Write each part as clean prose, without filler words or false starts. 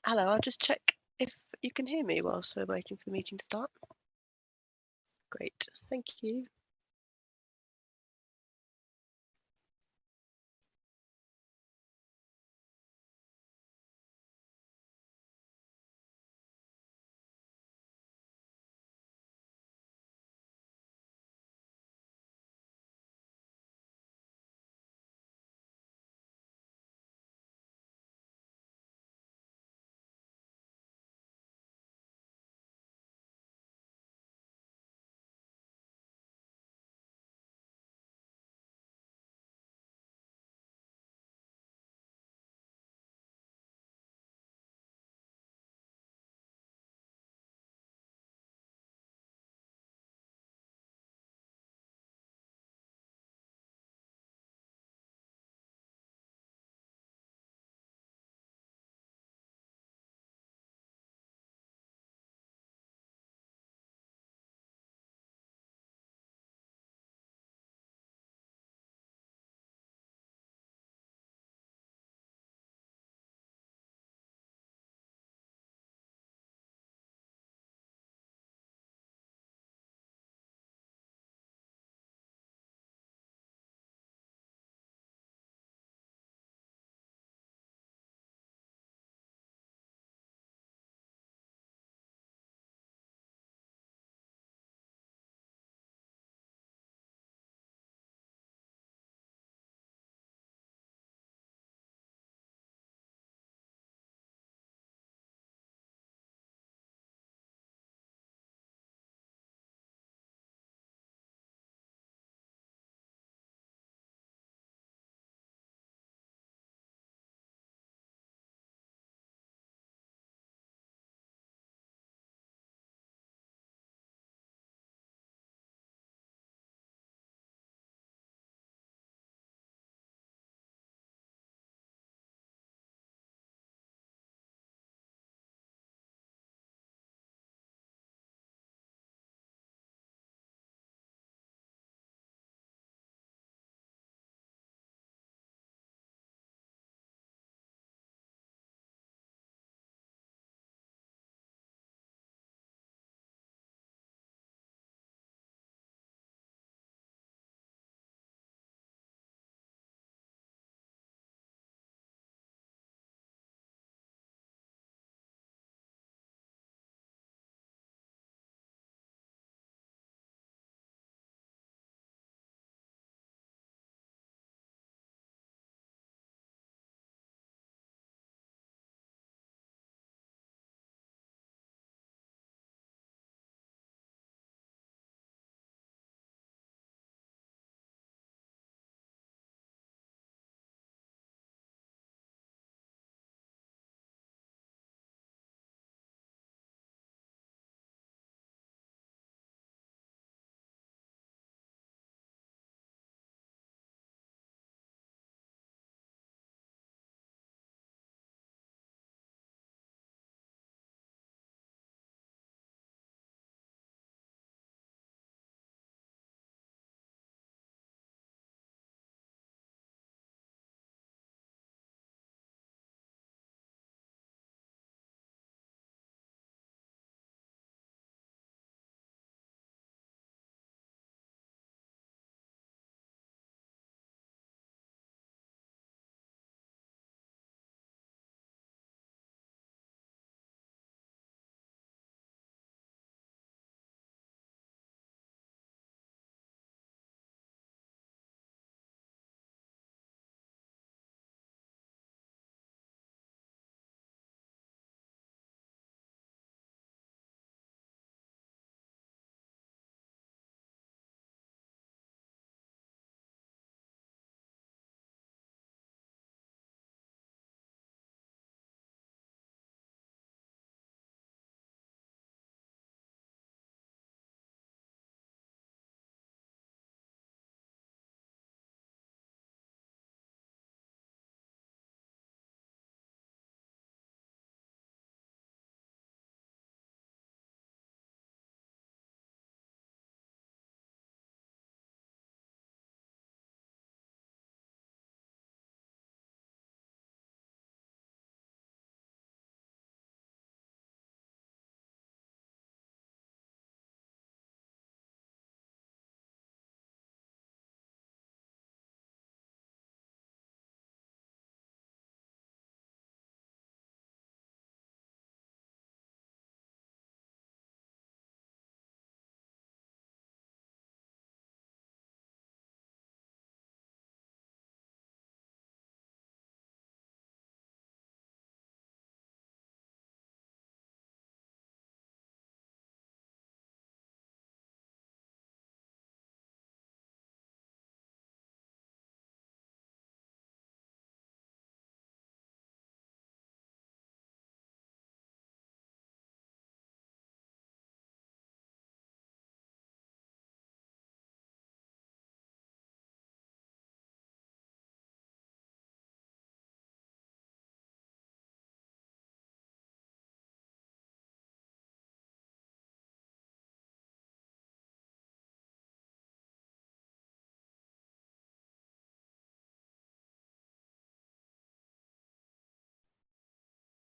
Hello, I'll just check if you can hear me whilst we're waiting for the meeting to start. Great, thank you.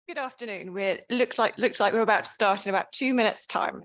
Good afternoon. Looks like we're about to start in about 2 minutes' time.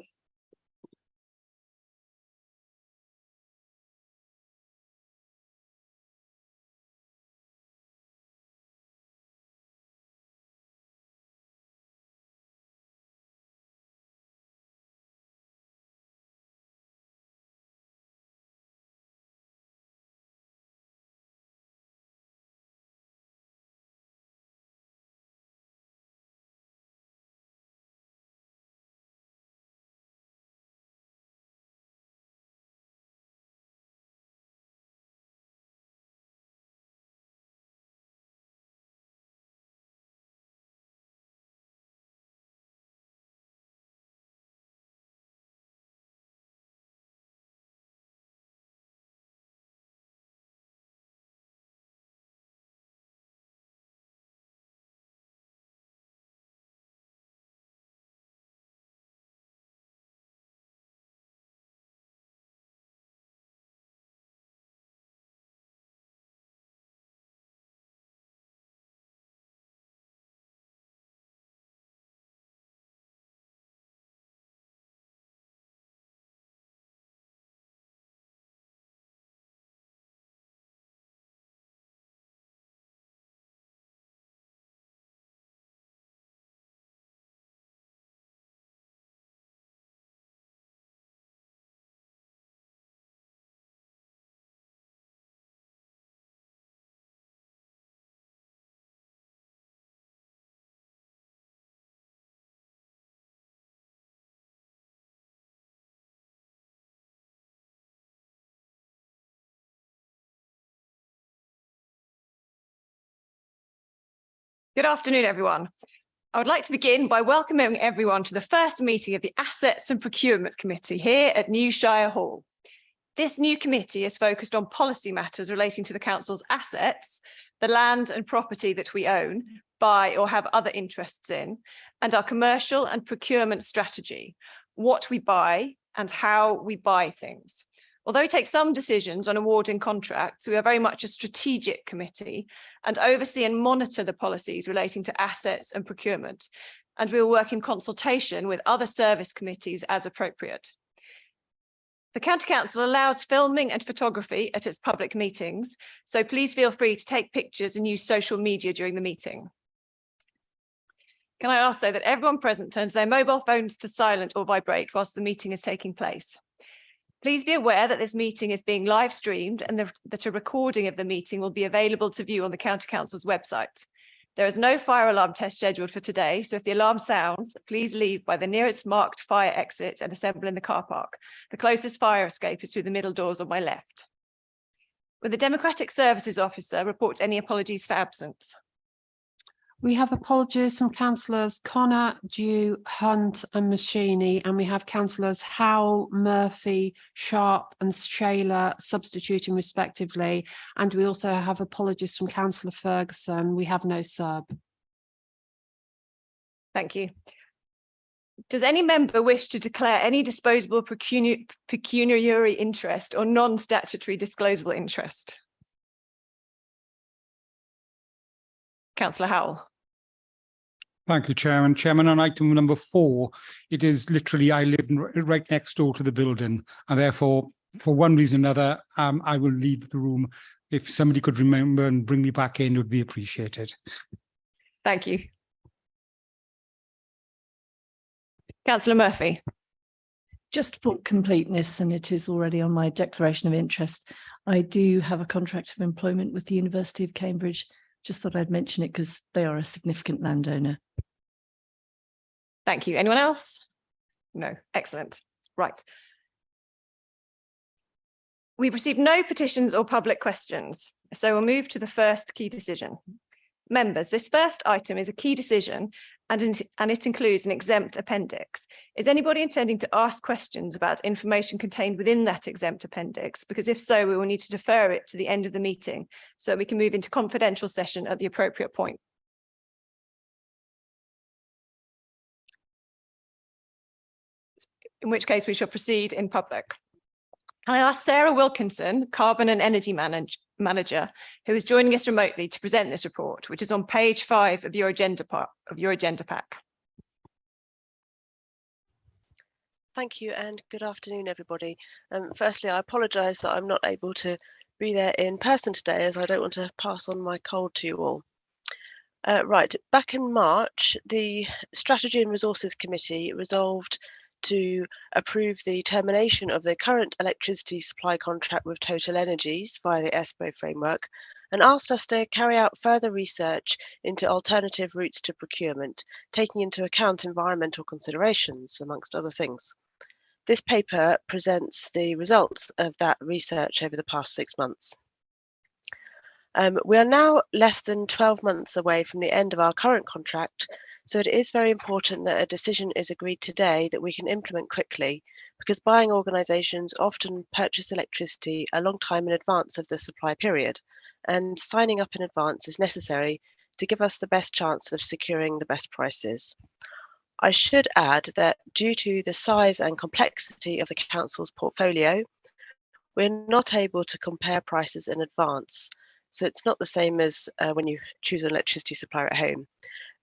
Good afternoon, everyone. I would like to begin by welcoming everyone to the first meeting of the Assets and Procurement Committee here at New Shire Hall. This new committee is focused on policy matters relating to the council's assets, the land and property that we own, buy or have other interests in, and our commercial and procurement strategy, what we buy and how we buy things. Although we take some decisions on awarding contracts, we are very much a strategic committee and oversee and monitor the policies relating to assets and procurement. And we will work in consultation with other service committees as appropriate. The County Council allows filming and photography at its public meetings, so please feel free to take pictures and use social media during the meeting. Can I ask, though, that everyone present turns their mobile phones to silent or vibrate whilst the meeting is taking place. Please be aware that this meeting is being live streamed and that a recording of the meeting will be available to view on the County Council's website. There is no fire alarm test scheduled for today, so if the alarm sounds, please leave by the nearest marked fire exit and assemble in the car park. The closest fire escape is through the middle doors on my left. Will the Democratic Services Officer report any apologies for absence? We have apologies from councillors Connor, Dew, Hunt and Machini, and we have councillors Howell, Murphy, Sharp and Shayler substituting respectively. And we also have apologies from councillor Ferguson. We have no sub. Thank you. Does any member wish to declare any disposable pecuniary interest or non-statutory disclosable interest? Councillor Howell. Thank you, Chairman. Chairman, on item number 4, it is literally I live right next door to the building, and therefore, for one reason or another, I will leave the room. If somebody could remember and bring me back in, it would be appreciated. Thank you. Councillor Murphy. Just for completeness, and it is already on my declaration of interest, I do have a contract of employment with the University of Cambridge. Just thought I'd mention it because they are a significant landowner. Thank you. Anyone else? No. Excellent. Right. We've received no petitions or public questions, so we'll move to the first key decision. Members, this first item is a key decision and it includes an exempt appendix. Is anybody intending to ask questions about information contained within that exempt appendix? Because if so, we will need to defer it to the end of the meeting so we can move into confidential session at the appropriate point. In which case we shall proceed in public. Can I ask Sarah Wilkinson, Carbon and Energy Manager, who is joining us remotely to present this report, which is on page 5 of your agenda pack. Thank you and good afternoon, everybody. Firstly, I apologise that I'm not able to be there in person today, as I don't want to pass on my cold to you all. Right, back in March, the Strategy and Resources Committee resolved to approve the termination of the current electricity supply contract with Total Energies via the ESPO framework, and asked us to carry out further research into alternative routes to procurement, taking into account environmental considerations, amongst other things. This paper presents the results of that research over the past 6 months. We are now less than 12 months away from the end of our current contract, so it is very important that a decision is agreed today that we can implement quickly, because buying organisations often purchase electricity a long time in advance of the supply period, and signing up in advance is necessary to give us the best chance of securing the best prices. I should add that due to the size and complexity of the Council's portfolio, we're not able to compare prices in advance. So it's not the same as when you choose an electricity supplier at home.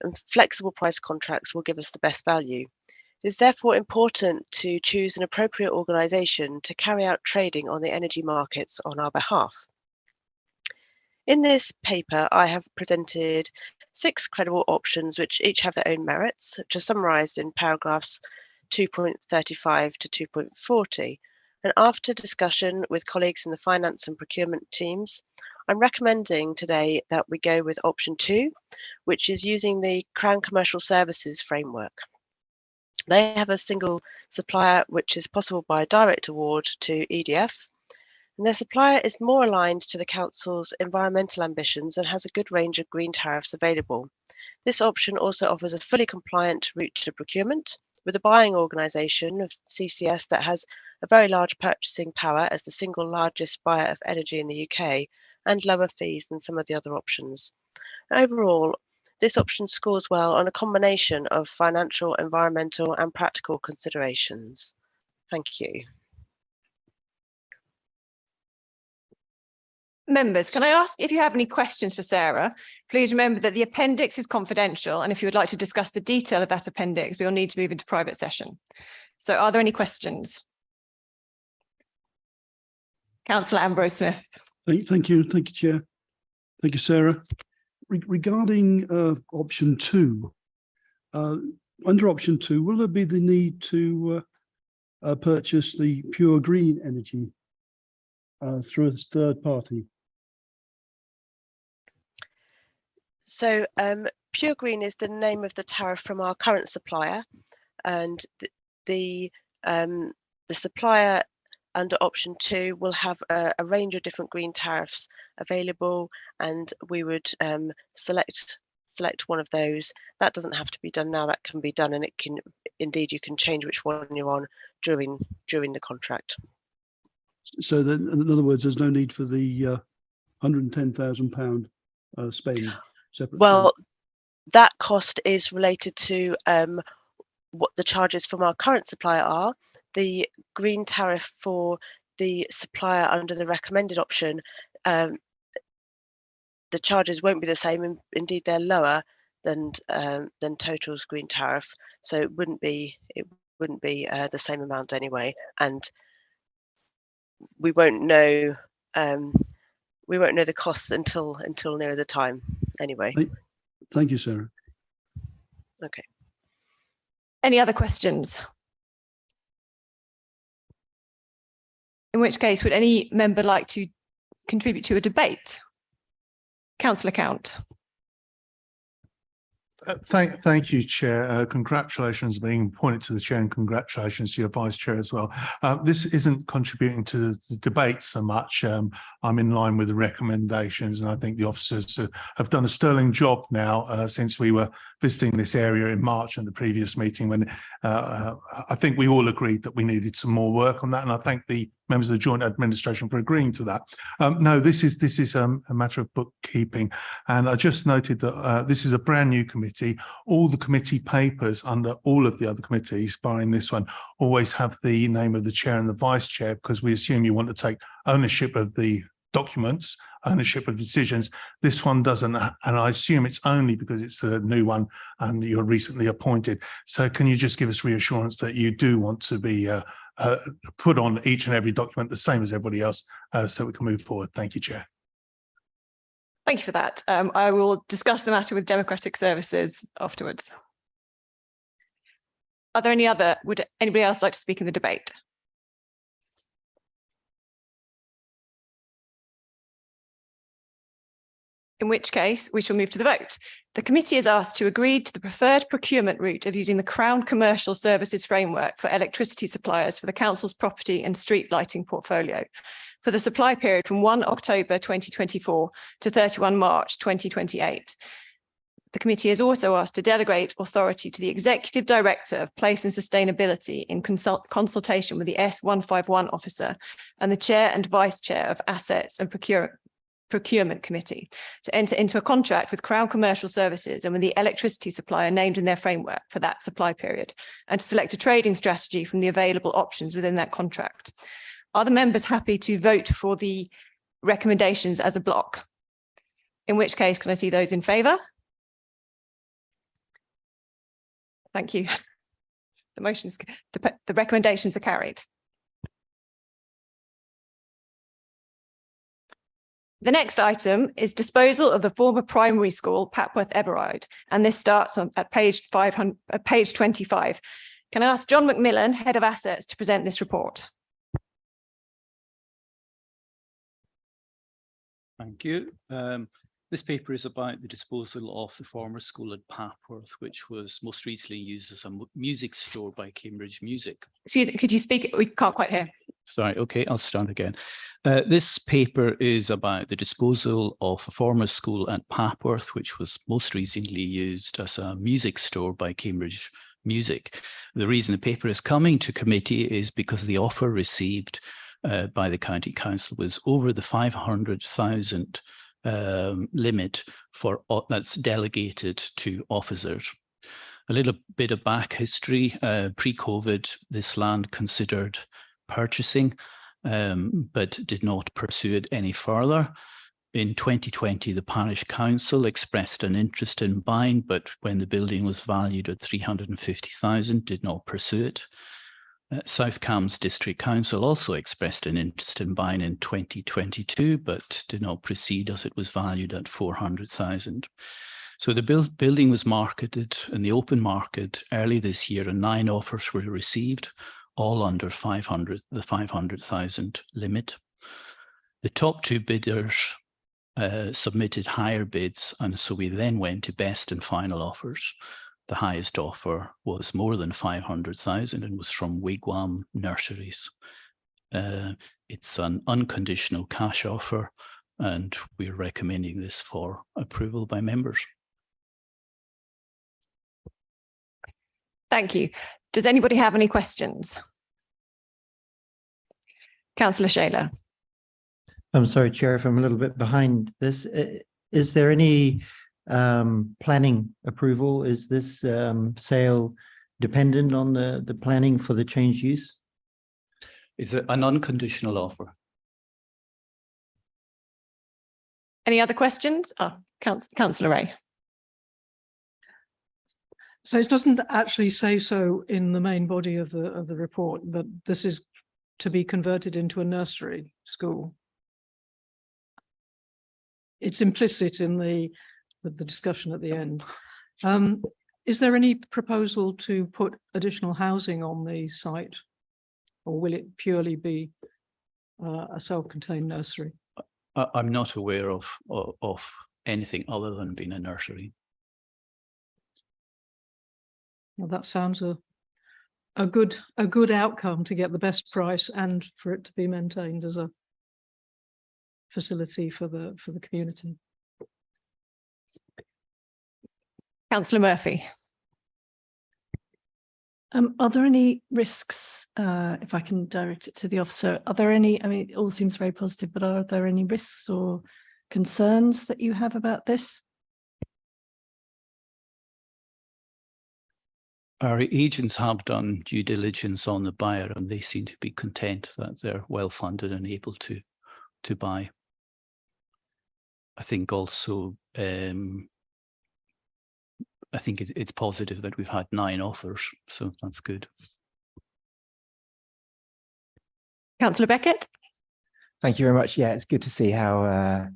And flexible price contracts will give us the best value. It is therefore important to choose an appropriate organisation to carry out trading on the energy markets on our behalf. In this paper, I have presented 6 credible options, which each have their own merits, which are summarised in paragraphs 2.35 to 2.40. And after discussion with colleagues in the finance and procurement teams, I'm recommending today that we go with option 2, which is using the Crown Commercial Services framework. They have a single supplier, which is possible by direct award to EDF, and their supplier is more aligned to the Council's environmental ambitions and has a good range of green tariffs available. This option also offers a fully compliant route to procurement with a buying organisation of CCS that has a very large purchasing power as the single largest buyer of energy in the UK, and lower fees than some of the other options. Overall, this option scores well on a combination of financial, environmental and practical considerations. Thank you. Members, can I ask if you have any questions for Sarah? Please remember that the appendix is confidential, and if you would like to discuss the detail of that appendix, we will need to move into private session. So are there any questions? Councillor Ambrose Smith. Thank you, Chair. Thank you, Sarah. Regarding option 2, under option 2, will there be the need to purchase the pure green energy through a third party? So Pure Green is the name of the tariff from our current supplier, and the supplier under option 2 will have a range of different green tariffs available, and we would select one of those. That doesn't have to be done now, that can be done, and it can indeed, you can change which one you're on during the contract. So then, in other words, there's no need for the £110,000 spend separately? Well, that cost is related to what the charges from our current supplier are. The green tariff for the supplier under the recommended option, the charges won't be the same, and indeed they're lower than Total's green tariff, so it wouldn't be the same amount anyway, and we won't know the costs until nearer the time anyway. Thank you, Sarah. Okay. Any other questions? In which case, would any member like to contribute to a debate? Councillor Count. Thank you, Chair. Congratulations being appointed to the Chair, and congratulations to your Vice Chair as well. This isn't contributing to the debate so much. I'm in line with the recommendations, and I think the officers have done a sterling job now since we were visiting this area in March and the previous meeting, when I think we all agreed that we needed some more work on that, and I thank the members of the joint administration for agreeing to that. No, this is a matter of bookkeeping, and I just noted that this is a brand new committee. All the committee papers under all of the other committees, barring this one, always have the name of the chair and the vice chair, because we assume you want to take ownership of the documents, ownership of decisions. This one doesn't, and I assume it's only because it's a new one and you're recently appointed. So can you just give us reassurance that you do want to be put on each and every document the same as everybody else, so we can move forward? Thank you, Chair. Thank you for that. I will discuss the matter with Democratic Services afterwards. Are there would anybody else like to speak in the debate? In which case, we shall move to the vote. The committee is asked to agree to the preferred procurement route of using the Crown Commercial Services Framework for electricity suppliers for the Council's property and street lighting portfolio for the supply period from 1 October 2024 to 31 March 2028. The committee is also asked to delegate authority to the Executive Director of Place and Sustainability in consultation with the S151 officer and the Chair and Vice Chair of Assets and Procurement Committee to enter into a contract with Crown Commercial Services and with the electricity supplier named in their framework for that supply period, and to select a trading strategy from the available options within that contract. Are the members happy to vote for the recommendations as a block? In which case, can I see those in favour? Thank you. The recommendations are carried. The next item is disposal of the former primary school, Papworth Everard, and this starts at page 25. Can I ask John McMillan, Head of Assets, to present this report? Thank you. This paper is about the disposal of the former school at Papworth, which was most recently used as a music store by Cambridge Music. Excuse me, could you speak? We can't quite hear. Sorry, okay, I'll start again. This paper is about the disposal of a former school at Papworth, which was most recently used as a music store by Cambridge Music. The reason the paper is coming to committee is because the offer received by the County Council was over the 500,000 limit for that's delegated to officers. A little bit of back history. Pre-COVID, this land considered purchasing, but did not pursue it any further. In 2020, the parish council expressed an interest in buying, but when the building was valued at 350,000, did not pursue it. South Cambs District Council also expressed an interest in buying in 2022, but did not proceed as it was valued at 400,000. So the building was marketed in the open market early this year, and 9 offers were received, all under the 500,000 limit. The top 2 bidders submitted higher bids, and so we then went to best and final offers. The highest offer was more than 500,000 and was from Wigwam Nurseries. It's an unconditional cash offer, and we're recommending this for approval by members. Thank you. Does anybody have any questions? Councillor Shaler. I'm sorry, Chair, if I'm a little bit behind this. Is there any planning approval? Is this sale dependent on the planning for the change use? It's an unconditional offer. Any other questions? Oh, Councillor Ray. So it doesn't actually say so in the main body of the report, but this is to be converted into a nursery school. It's implicit in the discussion at the end. Is there any proposal to put additional housing on the site, or will it purely be a self-contained nursery? I'm not aware of anything other than being a nursery. Well, that sounds a good outcome to get the best price and for it to be maintained as a facility for the community. Councillor Murphy. Are there any risks, if I can direct it to the officer, are there any, I mean, it all seems very positive, but are there any risks or concerns that you have about this? Our agents have done due diligence on the buyer, and they seem to be content that they're well funded and able to buy. I think also, I think it's positive that we've had 9 offers, so that's good. Councillor Beckett. Thank you very much. Yeah, it's good to see how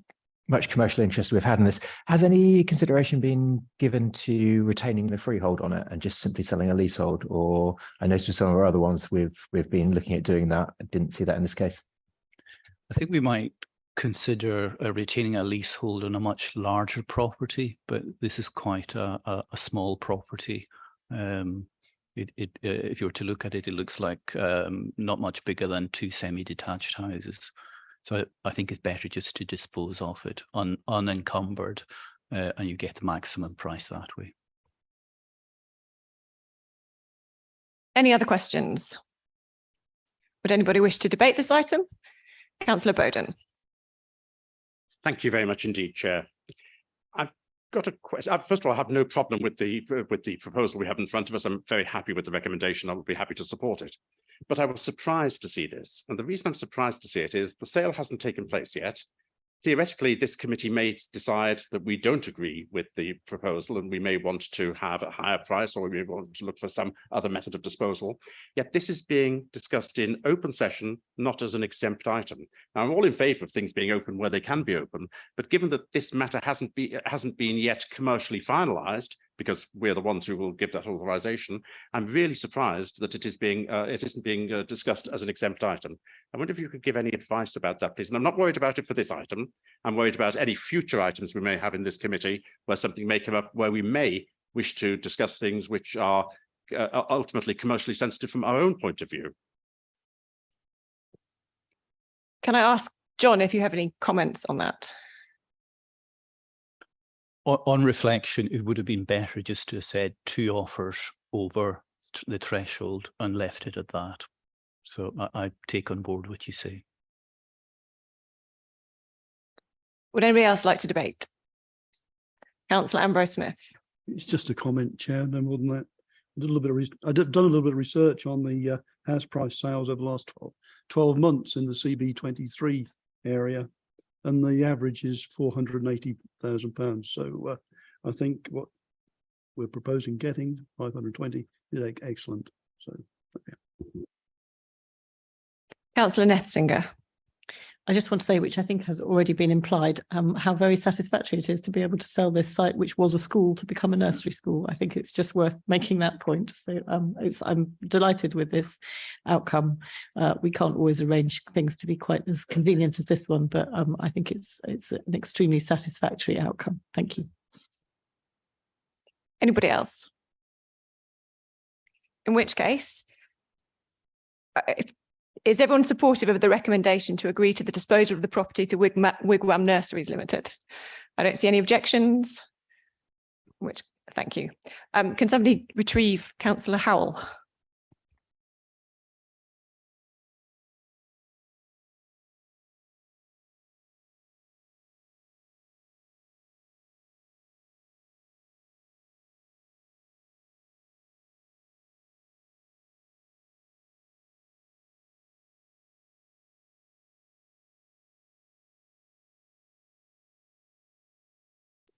much commercial interest we've had in this. Has any consideration been given to retaining the freehold on it and just simply selling a leasehold? Or I noticed with some of our other ones we've been looking at doing that. I didn't see that in this case. I think we might consider retaining a leasehold on a much larger property, but this is quite a small property. If you were to look at it, it looks like not much bigger than 2 semi-detached houses. So I think it's better just to dispose of it unencumbered, and you get the maximum price that way. Any other questions? Would anybody wish to debate this item? Councillor Bowden. Thank you very much indeed, Chair. I've got a question. First of all, I have no problem with the proposal we have in front of us. I'm very happy with the recommendation. I would be happy to support it. But I was surprised to see this. And the reason I'm surprised to see it is the sale hasn't taken place yet. Theoretically, this committee may decide that we don't agree with the proposal and we may want to have a higher price, or we may want to look for some other method of disposal. Yet this is being discussed in open session, not as an exempt item. Now, I'm all in favour of things being open where they can be open, but given that this matter hasn't been yet commercially finalised, because we're the ones who will give that authorization, I'm really surprised that it isn't being discussed as an exempt item. I wonder if you could give any advice about that, please. And I'm not worried about it for this item. I'm worried about any future items we may have in this committee where something may come up where we may wish to discuss things which are ultimately commercially sensitive from our own point of view. Can I ask John if you have any comments on that? On reflection, it would have been better just to have said 2 offers over the threshold and left it at that. So I take on board what you say. Would anybody else like to debate? Councillor Ambrose Smith. It's just a comment, Chair, no more than that. I've done a little bit of research on the house price sales over the last 12 months in the CB23 area, and the average is £480,000. So I think what we're proposing getting 520 is excellent. So, yeah. Councillor Netzinger. I just want to say, which I think has already been implied, how very satisfactory it is to be able to sell this site, which was a school, to become a nursery school. I think it's just worth making that point. So I'm delighted with this outcome. We can't always arrange things to be quite as convenient as this one, but I think it's an extremely satisfactory outcome. Thank you. Anybody else? In which case, is everyone supportive of the recommendation to agree to the disposal of the property to Wigwam Nurseries Limited? I don't see any objections. Thank you. Can somebody retrieve Councillor Howell?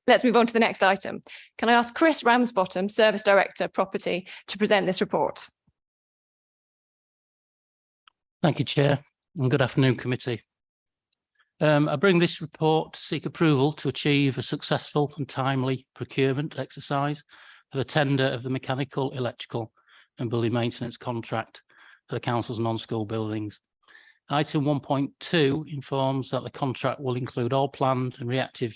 Let's move on to the next item. Can I ask Chris Ramsbottom, Service Director, Property, to present this report? Thank you, Chair, and good afternoon, committee. I bring this report to seek approval to achieve a successful and timely procurement exercise for the tender of the mechanical, electrical and building maintenance contract for the council's non-school buildings. Item 1.2 informs that the contract will include all planned and reactive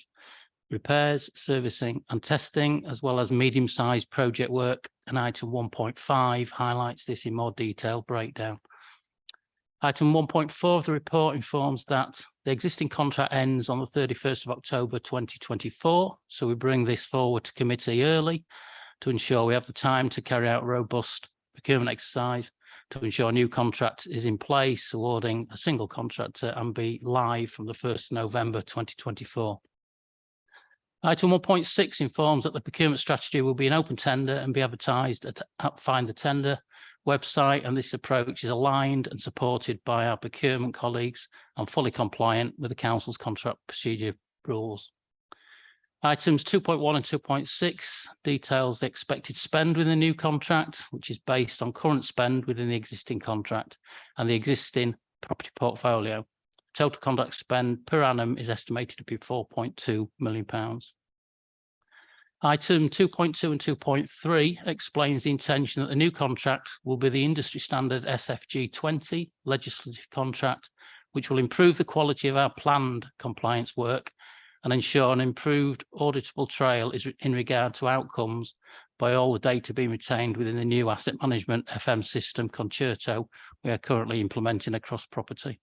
repairs, servicing and testing, as well as medium-sized project work, and item 1.5 highlights this in more detail breakdown. Item 1.4 of the report informs that the existing contract ends on the 31st of October 2024, so we bring this forward to committee early to ensure we have the time to carry out robust procurement exercise to ensure a new contract is in place, awarding a single contractor and be live from the 1st of November 2024. Item 1.6 informs that the procurement strategy will be an open tender and be advertised at Find the Tender website, and this approach is aligned and supported by our procurement colleagues and fully compliant with the Council's contract procedure rules. Items 2.1 and 2.6 details the expected spend within the new contract, which is based on current spend within the existing contract and the existing property portfolio. Total contract spend per annum is estimated to be £4.2 million. Item 2.2 and 2.3 explains the intention that the new contract will be the industry standard SFG 20 legislative contract, which will improve the quality of our planned compliance work and ensure an improved auditable trail is in regard to outcomes by all the data being retained within the new asset management FM system Concerto we are currently implementing across property.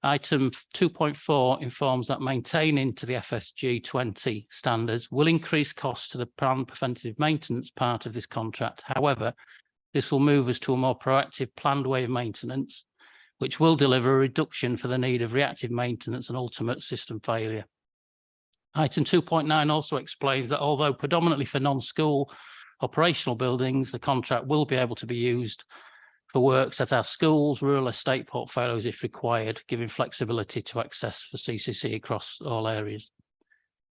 Item 2.4 informs that maintaining to the FSG 20 standards will increase costs to the planned preventative maintenance part of this contract. However, this will move us to a more proactive planned way of maintenance, which will deliver a reduction for the need of reactive maintenance and ultimate system failure. Item 2.9 also explains that although predominantly for non-school operational buildings, the contract will be able to be used for works at our schools, rural estate portfolios if required, giving flexibility to access for CCC across all areas.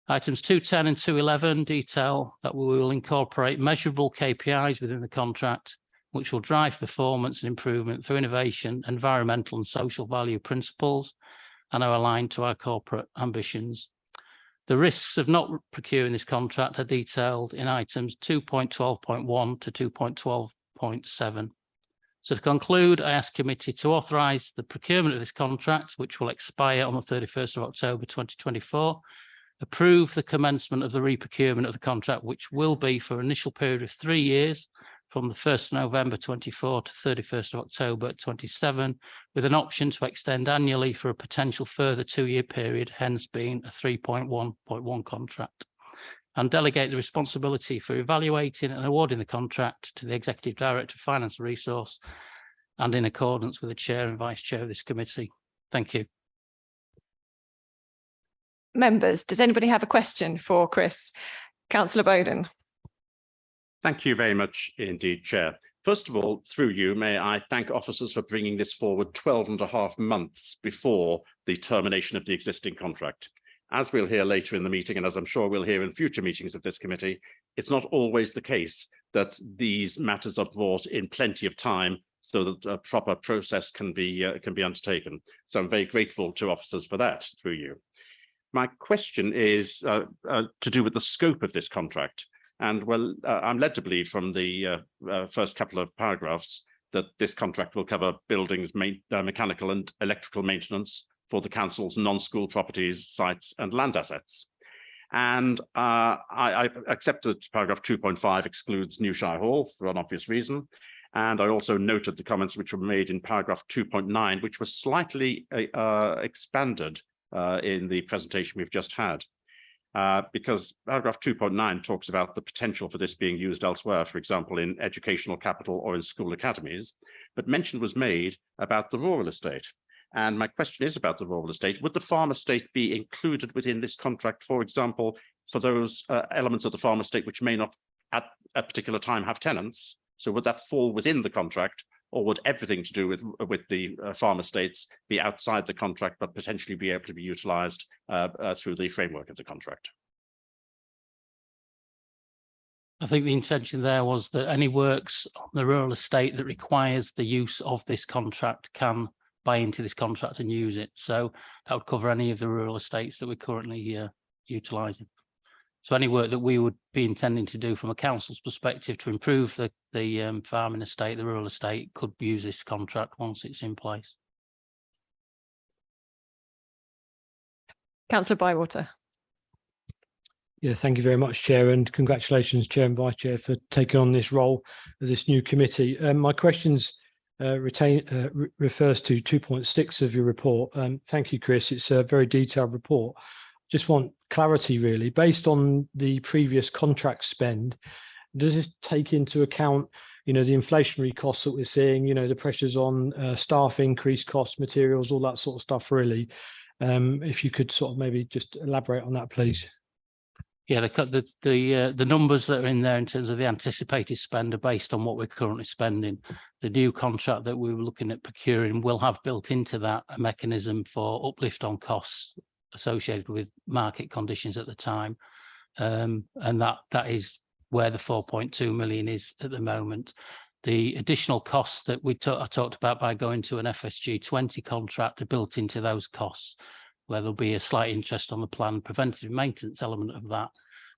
Items 2.10 and 2.11 detail that we will incorporate measurable KPIs within the contract, which will drive performance and improvement through innovation, environmental and social value principles, and are aligned to our corporate ambitions. The risks of not procuring this contract are detailed in items 2.12.1 to 2.12.7. So to conclude, I ask committee to authorise the procurement of this contract, which will expire on the 31st of October 2024, approve the commencement of the re-procurement of the contract, which will be for an initial period of 3 years, from the 1st of November 24 to 31st of October 27, with an option to extend annually for a potential further 2-year period, hence being a 3.1.1 contract, and delegate the responsibility for evaluating and awarding the contract to the Executive Director of Finance and Resource, and in accordance with the Chair and Vice Chair of this committee. Thank you. Members, does anybody have a question for Chris? Councillor Bowden. Thank you very much indeed, Chair. First of all, through you, may I thank officers for bringing this forward 12.5 months before the termination of the existing contract. As we'll hear later in the meeting, and as I'm sure we'll hear in future meetings of this committee, it's not always the case that these matters are brought in plenty of time so that a proper process can be undertaken. So I'm very grateful to officers for that through you. My question is to do with the scope of this contract. And well, I'm led to believe from the first couple of paragraphs that this contract will cover buildings, mechanical and electrical maintenance for the council's non-school properties, sites and land assets. And I accept that paragraph 2.5 excludes New Shire Hall for an obvious reason. And I also noted the comments which were made in paragraph 2.9, which was slightly expanded in the presentation we've just had. Because paragraph 2.9 talks about the potential for this being used elsewhere, for example, in educational capital or in school academies, but mention was made about the rural estate. And my question is about the rural estate. Would the farm estate be included within this contract, for example, for those elements of the farm estate which may not at a particular time have tenants? So would that fall within the contract, or would everything to do with the farm estates be outside the contract, but potentially be able to be utilised through the framework of the contract? I think the intention there was that any works on the rural estate that requires the use of this contract can buy into this contract and use it. So that would cover any of the rural estates that we're currently utilising. So any work that we would be intending to do from a council's perspective to improve the farming estate, the rural estate, could use this contract once it's in place. Councillor Bywater. Yeah, thank you very much, Chair, and congratulations, Chair and Vice Chair, for taking on this role of this new committee. My questions refers to 2.6 of your report. Thank you, Chris. It's a very detailed report. Just want clarity, really. Based on the previous contract spend, does this take into account the inflationary costs that we're seeing, the pressures on staff, increased costs, materials, all that sort of stuff, really. If you could sort of maybe just elaborate on that, please. Yeah, the numbers that are in there in terms of the anticipated spend are based on what we're currently spending. The new contract that we were looking at procuring will have built into that a mechanism for uplift on costs associated with market conditions at the time. And that is where the 4.2 million is at the moment. The additional costs that I talked about by going to an FSG 20 contract are built into those costs, where there'll be a slight interest on the planned preventative maintenance element of that.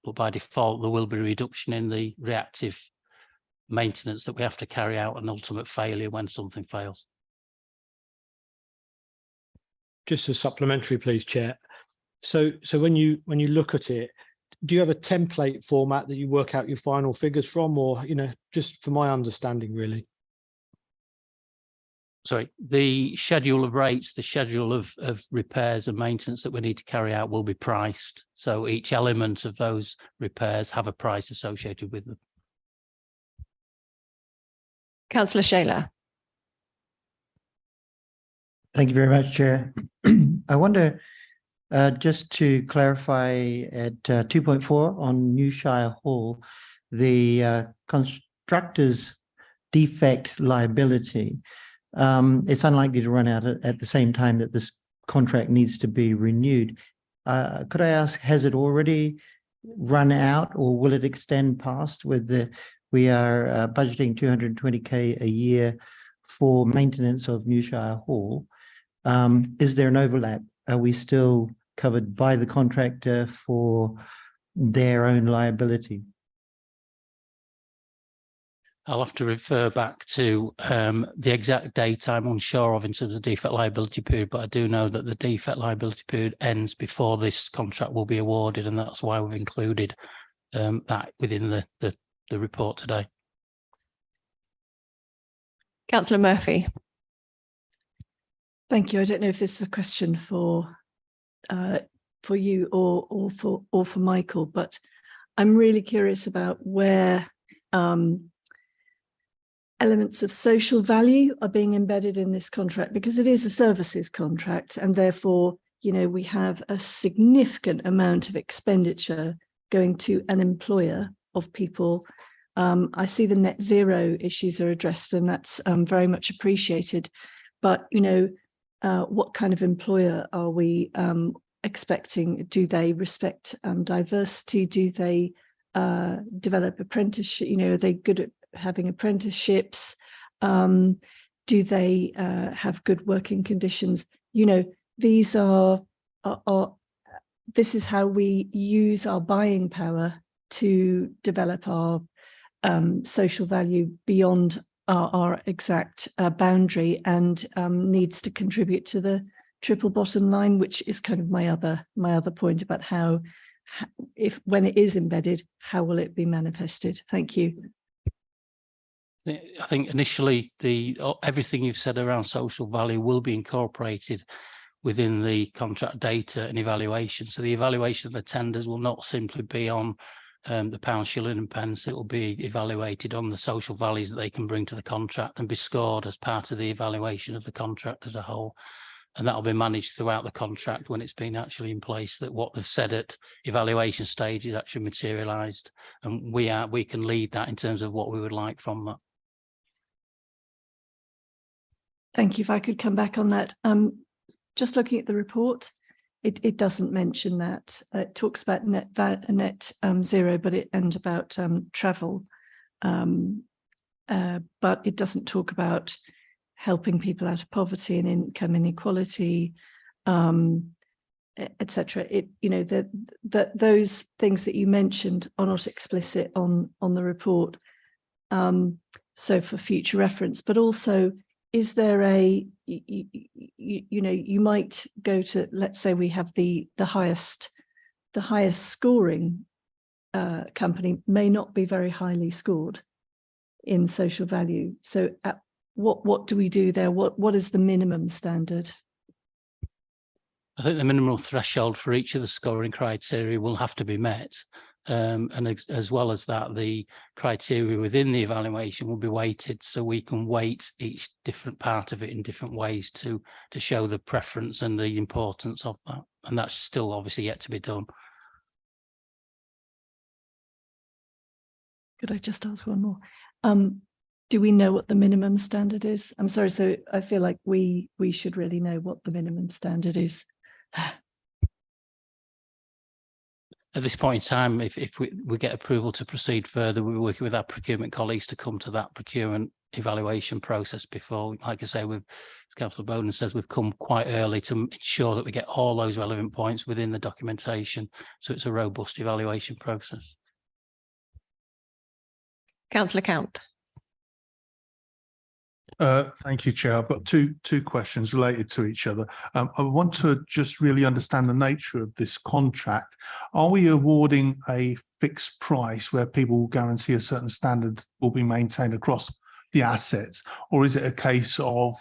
But by default, there will be a reduction in the reactive maintenance that we have to carry out and ultimate failure when something fails. Just a supplementary, please, Chair. So when you look at it, do you have a template format that you work out your final figures from, or, just for my understanding, really? Sorry, the schedule of rates, the schedule of repairs and maintenance that we need to carry out will be priced. So each element of those repairs have a price associated with them. Councillor Shaler. Thank you very much, Chair. I wonder, just to clarify at 2.4 on New Shire Hall, the constructor's defect liability, it's unlikely to run out at the same time that this contract needs to be renewed. Could I ask, has it already run out, or will it extend past? We are budgeting 220k a year for maintenance of New Shire Hall. Is there an overlap? Are we still covered by the contractor for their own liability? I'll have to refer back to the exact date I'm unsure of in terms of defect liability period, but I do know that the defect liability period ends before this contract will be awarded, and that's why we've included that within the report today. Councillor Murphy. Thank you. I don't know if this is a question for you or for Michael, but I'm really curious about where elements of social value are being embedded in this contract, because it is a services contract, and therefore, we have a significant amount of expenditure going to an employer of people. I see the net zero issues are addressed, and that's very much appreciated. But, what kind of employer are we expecting? Do they respect diversity? Do they develop apprenticeship? Are they good at having apprenticeships? Do they have good working conditions? These are this is how we use our buying power to develop our social value beyond our exact boundary, and needs to contribute to the triple bottom line, which is kind of my other point about how when it is embedded, how will it be manifested? Thank you. I think initially everything you've said around social value will be incorporated within the contract data and evaluation. So the evaluation of the tenders will not simply be on the pound, shilling and pence. It will be evaluated on the social values that they can bring to the contract and be scored as part of the evaluation of the contract as a whole. And that will be managed throughout the contract when it's been actually in place, that what they've said at evaluation stage is actually materialised. And we can lead that in terms of what we would like from that. Thank you. If I could come back on that, just looking at the report, it doesn't mention that. It talks about net zero, and about travel, but it doesn't talk about helping people out of poverty and income inequality, etc. Those things that you mentioned are not explicit on the report. So for future reference, but also, is there you might go to, let's say we have the highest scoring company may not be very highly scored in social value. So what do we do there? What is the minimum standard? I think the minimal threshold for each of the scoring criteria will have to be met. And as well as that, the criteria within the evaluation will be weighted, so we can weight each different part of it in different ways to show the preference and the importance of that. And that's still obviously yet to be done. Could I just ask one more? Do we know what the minimum standard is? I'm sorry, so I feel like we should really know what the minimum standard is. At this point in time, if we get approval to proceed further, we're working with our procurement colleagues to come to that procurement evaluation process before. Like I say, as Councillor Bowden says, we've come quite early to ensure that we get all those relevant points within the documentation, so it's a robust evaluation process. Councillor Count. Thank you, Chair. I've got two questions related to each other. I want to just really understand the nature of this contract. Are we awarding a fixed price where people will guarantee a certain standard will be maintained across the assets? Or is it a case of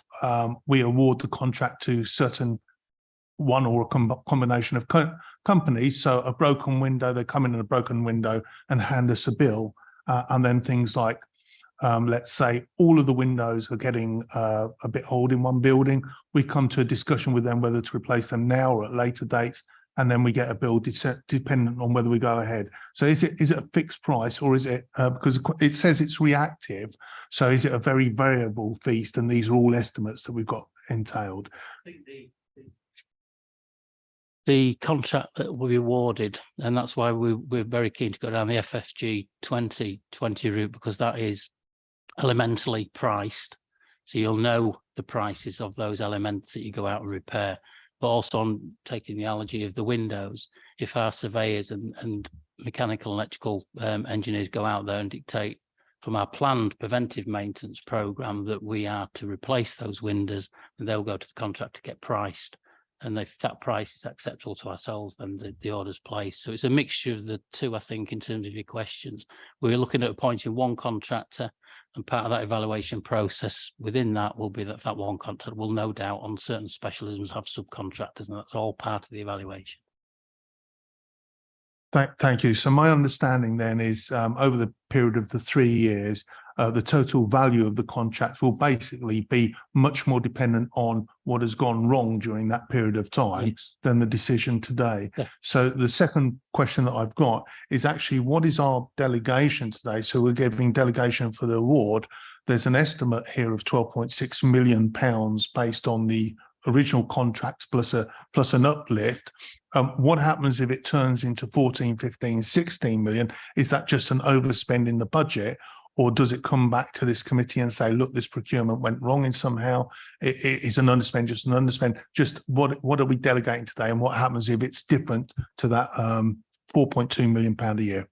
we award the contract to certain one or a combination of companies? So a broken window, they come in a broken window and hand us a bill. And then things like, let's say all of the windows are getting a bit old in one building. We come to a discussion with them whether to replace them now or at later dates, and then we get a bill dependent on whether we go ahead. So is it a fixed price, or is it, because it says it's reactive, so is it a very variable feast, and these are all estimates that we've got entailed? The contract that will be awarded, and that's why we're very keen to go down the FSG 2020 route, because that is elementally priced, so you'll know the prices of those elements that you go out and repair. But also, on taking the analogy of the windows, if our surveyors and mechanical and electrical engineers go out there and dictate from our planned preventive maintenance program that we are to replace those windows, then they'll go to the contract to get priced. And if that price is acceptable to ourselves, then the order's placed. So it's a mixture of the two, I think, in terms of your questions. We're looking at appointing one contractor, and part of that evaluation process within that will be that one contractor will no doubt on certain specialisms have subcontractors, and that's all part of the evaluation. Thank you. So my understanding then is over the period of the 3 years, the total value of the contract will basically be much more dependent on what has gone wrong during that period of time than the decision today. Yeah. So the second question that I've got is actually, what is our delegation today? So we're giving delegation for the award. There's an estimate here of £12.6 million based on the original contracts plus an uplift. What happens if it turns into 14, 15, 16 million? Is that just an overspend in the budget? Or does it come back to this committee and say, look, this procurement went wrong in somehow? It is an underspend, just an underspend. Just what are we delegating today? And what happens if it's different to that £4.2 million a year?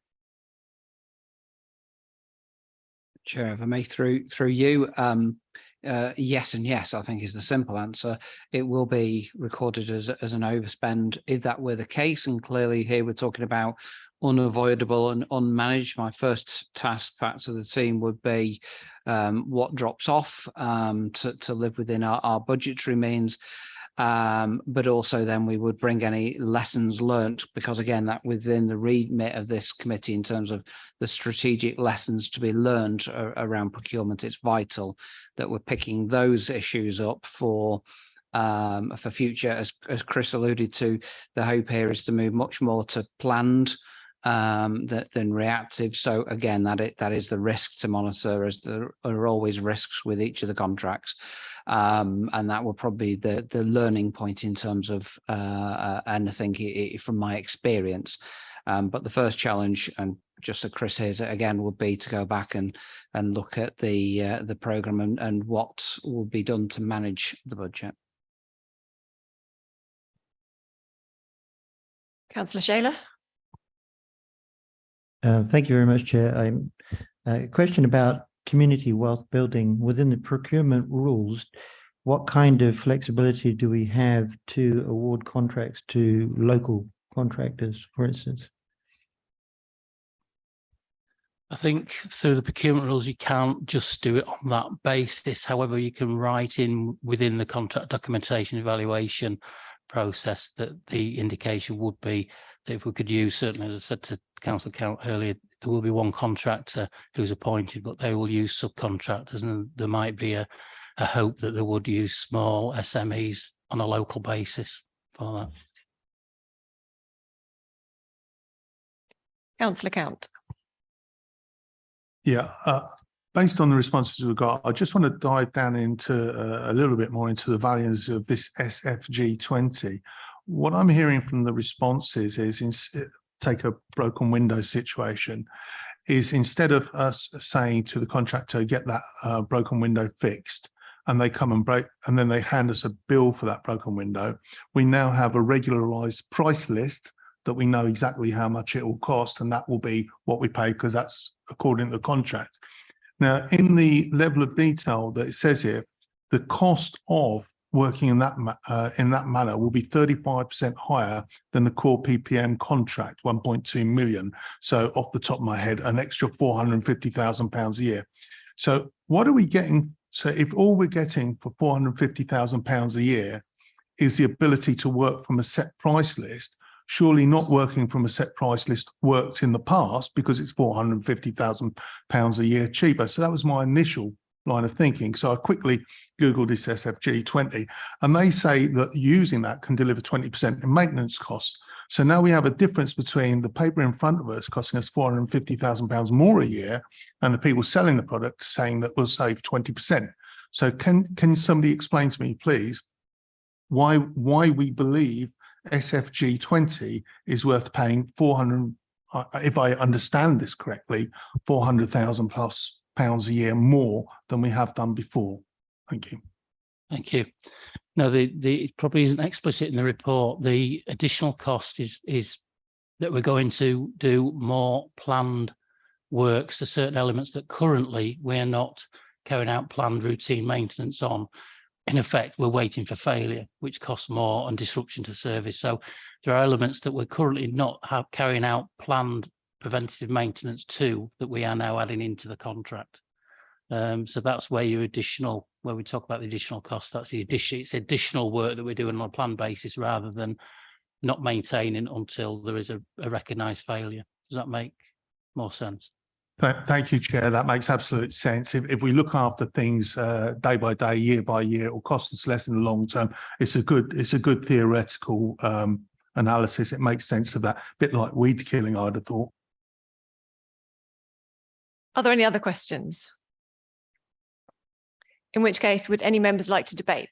Chair, if I may, through you, yes and yes, I think is the simple answer. It will be recorded as an overspend if that were the case. And clearly here we're talking about unavoidable and unmanaged. My first task back to the team would be what drops off to live within our budgetary means. But also then we would bring any lessons learnt, because again, that within the remit of this committee in terms of the strategic lessons to be learned around procurement, it's vital that we're picking those issues up for future. As Chris alluded to, the hope here is to move much more to planned than reactive. So again, that is the risk to monitor, as there are always risks with each of the contracts. And that will probably be the learning point in terms of anything from my experience. But the first challenge, and just so Chris hears it again, would be to go back and look at the programme and what will be done to manage the budget. Councillor Shaler. Thank you very much, Chair. A question about community wealth building within the procurement rules. What kind of flexibility do we have to award contracts to local contractors, for instance? I think through the procurement rules, you can't just do it on that basis. However, you can write in within the contract documentation evaluation process that the indication would be if we could use, certainly, as I said to Councillor Count earlier, there will be one contractor who's appointed, but they will use subcontractors, and there might be a hope that they would use small SMEs on a local basis for that. Councillor Count. Yeah, based on the responses we've got, I just want to dive down into a little bit more into the values of this SFG 20. What I'm hearing from the responses is, take a broken window situation, is instead of us saying to the contractor, get that broken window fixed, and they come and break, and then they hand us a bill for that broken window, we now have a regularized price list that we know exactly how much it will cost, and that will be what we pay because that's according to the contract. Now, in the level of detail that it says here, the cost of working in that manner will be 35% higher than the core PPM contract, 1.2 million. So off the top of my head, an extra £450,000 a year. So what are we getting? So if all we're getting for £450,000 a year is the ability to work from a set price list, surely not working from a set price list worked in the past because it's £450,000 a year cheaper. So that was my initial line of thinking. So I quickly Googled this SFG 20, and they say that using that can deliver 20% in maintenance costs. So now we have a difference between the paper in front of us costing us £450,000 more a year and the people selling the product saying that we'll save 20%. So can somebody explain to me, please, why we believe SFG 20 is worth paying 400, if I understand this correctly, £400,000+ a year more than we have done before? Thank you. Thank you. No, it probably isn't explicit in the report. The additional cost is that we're going to do more planned works to certain elements that currently we're not carrying out planned routine maintenance on. In effect, we're waiting for failure, which costs more and disruption to service. So there are elements that we're currently not carrying out planned preventative maintenance to that we are now adding into the contract. So that's where your additional, where we talk about the additional cost, that's the addition, it's additional work that we're doing on a planned basis rather than not maintaining until there is a recognised failure. Does that make more sense? Thank you, Chair. That makes absolute sense. If we look after things day by day, year by year, it will cost us less in the long term. It's a good theoretical analysis. It makes sense of that. A bit like weed killing, I'd have thought. Are there any other questions? In which case, would any members like to debate?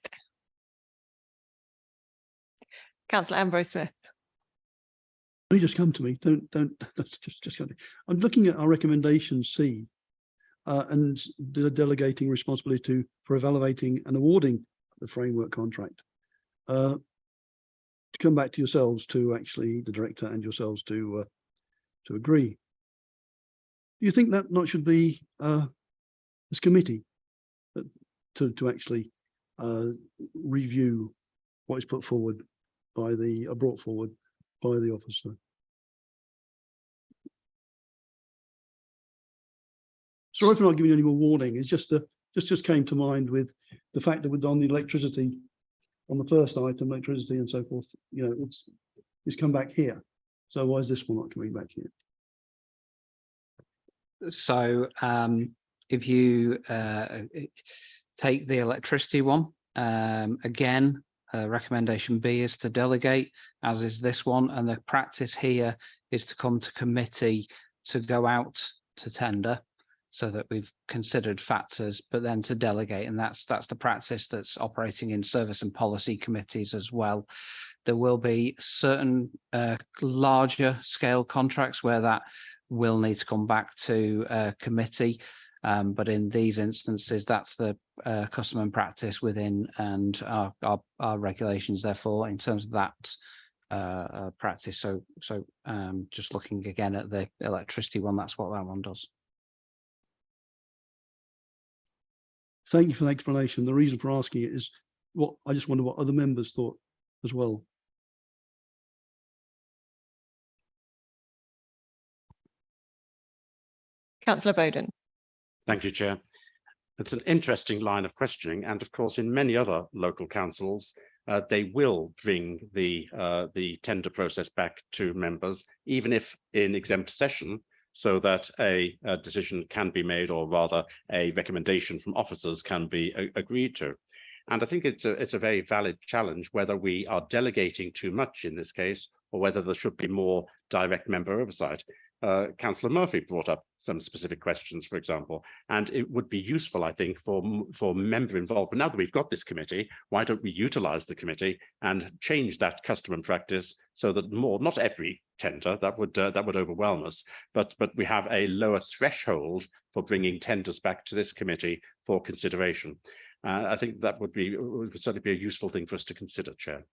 Councillor Ambrose-Smith. You just come to me. Don't. That's just come to me. I'm looking at our recommendation C, and the delegating responsibility for evaluating and awarding the framework contract. To come back to yourselves, to actually the director and yourselves to agree. Do you think that not should be this committee to actually review what is put forward by the brought forward by the officer? Sorry for not giving you any more warning. It's just came to mind with the fact that we've done the electricity on the first item, electricity and so forth. You know, it's come back here. So why is this one not coming back here? So if you take the electricity one, again, recommendation B is to delegate, as is this one, and the practice here is to come to committee to go out to tender, so that we've considered factors, but then to delegate, and that's the practice that's operating in service and policy committees as well. There will be certain larger scale contracts where that will need to come back to committee. But in these instances, that's the custom and practice within and our regulations, therefore, in terms of that practice. So just looking again at the electricity one, that's what that one does. Thank you for the explanation. The reason for asking it is what I just wonder what other members thought as well. Councillor Bowden. Thank you, Chair. It's an interesting line of questioning, and of course, in many other local councils, they will bring the tender process back to members, even if in exempt session, so that a decision can be made, or rather a recommendation from officers can be agreed to. And I think it's a very valid challenge whether we are delegating too much in this case, or whether there should be more direct member oversight. Councillor Murphy brought up some specific questions, for example, and it would be useful, I think, for member involvement. Now that we've got this committee, why don't we utilise the committee and change that custom and practice so that not every tender, that would overwhelm us, but we have a lower threshold for bringing tenders back to this committee for consideration. I think that would certainly be a useful thing for us to consider, Chair.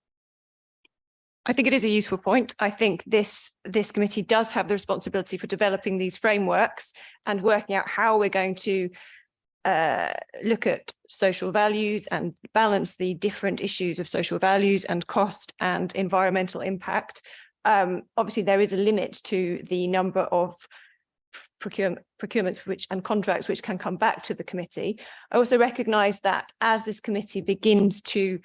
I think it is a useful point. I think this committee does have the responsibility for developing these frameworks and working out how we're going to look at social values and balance the different issues of social values and cost and environmental impact. Obviously, there is a limit to the number of procurements and contracts which can come back to the committee. I also recognise that as this committee begins to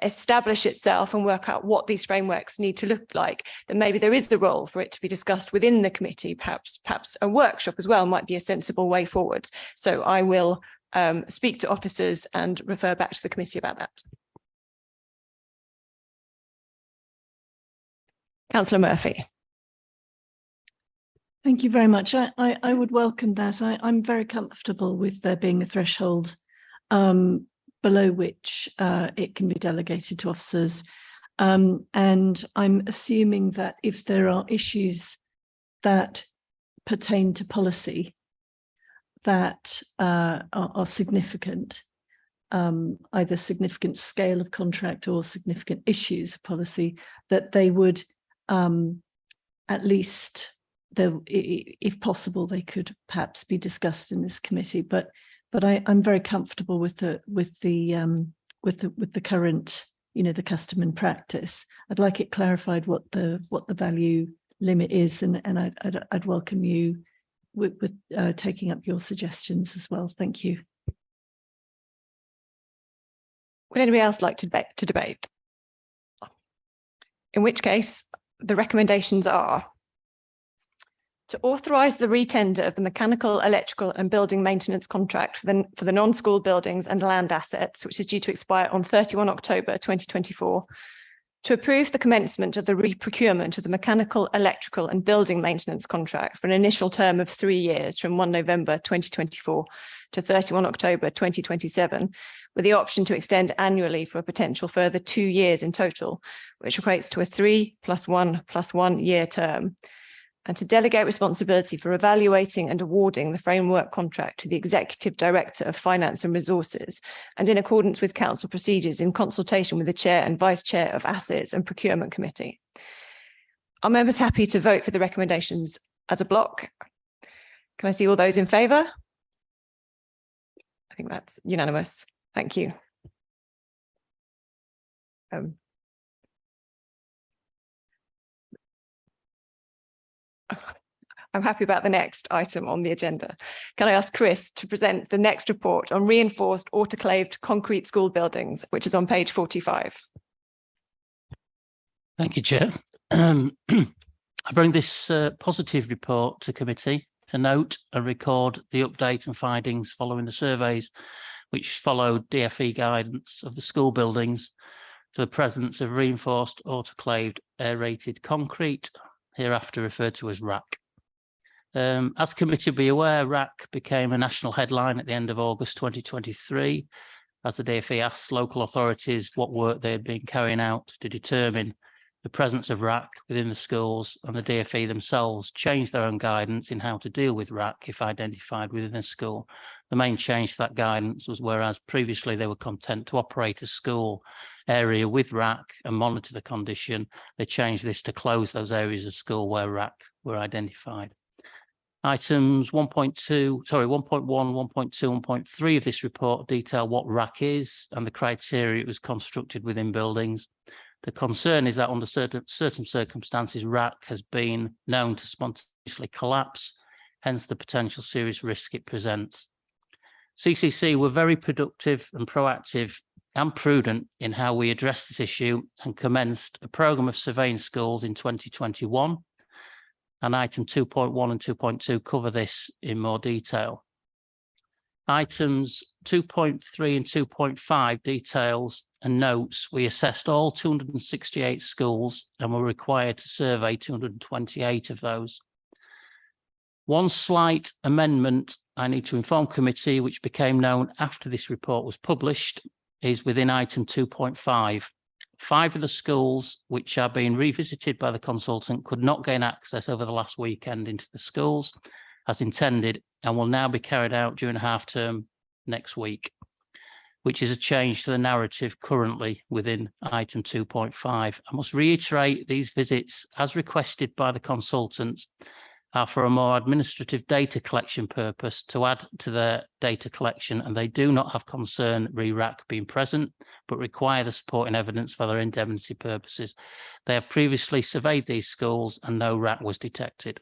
establish itself and work out what these frameworks need to look like, then maybe there is the role for it to be discussed within the committee. Perhaps a workshop as well might be a sensible way forward. So I will speak to officers and refer back to the committee about that. Councillor Murphy. Thank you very much. I would welcome that. I'm very comfortable with there being a threshold below which it can be delegated to officers. And I'm assuming that if there are issues that pertain to policy that are significant, either significant scale of contract or significant issues of policy, that they would at least, if possible, they could perhaps be discussed in this committee. But I'm very comfortable with the current, the custom and practice. I'd like it clarified what the value limit is, and I'd welcome you with taking up your suggestions as well. Thank you. Would anybody else like to debate? In which case, the recommendations are to authorise the retender of the mechanical, electrical and building maintenance contract for the non-school buildings and land assets, which is due to expire on 31 October 2024, to approve the commencement of the re-procurement of the mechanical, electrical and building maintenance contract for an initial term of 3 years from 1 November 2024 to 31 October 2027, with the option to extend annually for a potential further 2 years in total, which equates to a 3 + 1 + 1 year term, and to delegate responsibility for evaluating and awarding the framework contract to the Executive Director of Finance and Resources, and in accordance with council procedures in consultation with the Chair and Vice Chair of Assets and Procurement Committee. Are members happy to vote for the recommendations as a block? Can I see all those in favour? I think that's unanimous. Thank you. I'm happy about the next item on the agenda. Can I ask Chris to present the next report on reinforced autoclaved concrete school buildings, which is on page 45? Thank you, Chair. I bring this positive report to committee to note and record the update and findings following the surveys which followed DFE guidance of the school buildings for the presence of reinforced autoclaved aerated concrete, hereafter referred to as RAC. As committee will be aware, RAC became a national headline at the end of August 2023, as the DFE asked local authorities what work they had been carrying out to determine the presence of RAC within the schools, and the DFE themselves changed their own guidance in how to deal with RAC if identified within a school. The main change to that guidance was, whereas previously they were content to operate a school area with RAC and monitor the condition, they changed this to close those areas of school where RAC were identified. Items 1.1, 1.2, 1.3 of this report detail what RAC is and the criteria it was constructed within buildings. The concern is that under certain circumstances, RAC has been known to spontaneously collapse, hence the potential serious risk it presents. CCC were very productive and proactive and prudent in how we address this issue and commenced a programme of surveying schools in 2021. And item 2.1 and 2.2 cover this in more detail. Items 2.3 and 2.5 details and notes. We assessed all 268 schools and were required to survey 228 of those. One slight amendment I need to inform committee, which became known after this report was published, is within item 2.5. 5 of the schools which are being revisited by the consultant could not gain access over the last weekend into the schools as intended and will now be carried out during half term next week, which is a change to the narrative currently within item 2.5. I must reiterate these visits, as requested by the consultants, are for a more administrative data collection purpose to add to their data collection, and they do not have concern RAC being present, but require the supporting evidence for their indemnity purposes. They have previously surveyed these schools and no RAC was detected.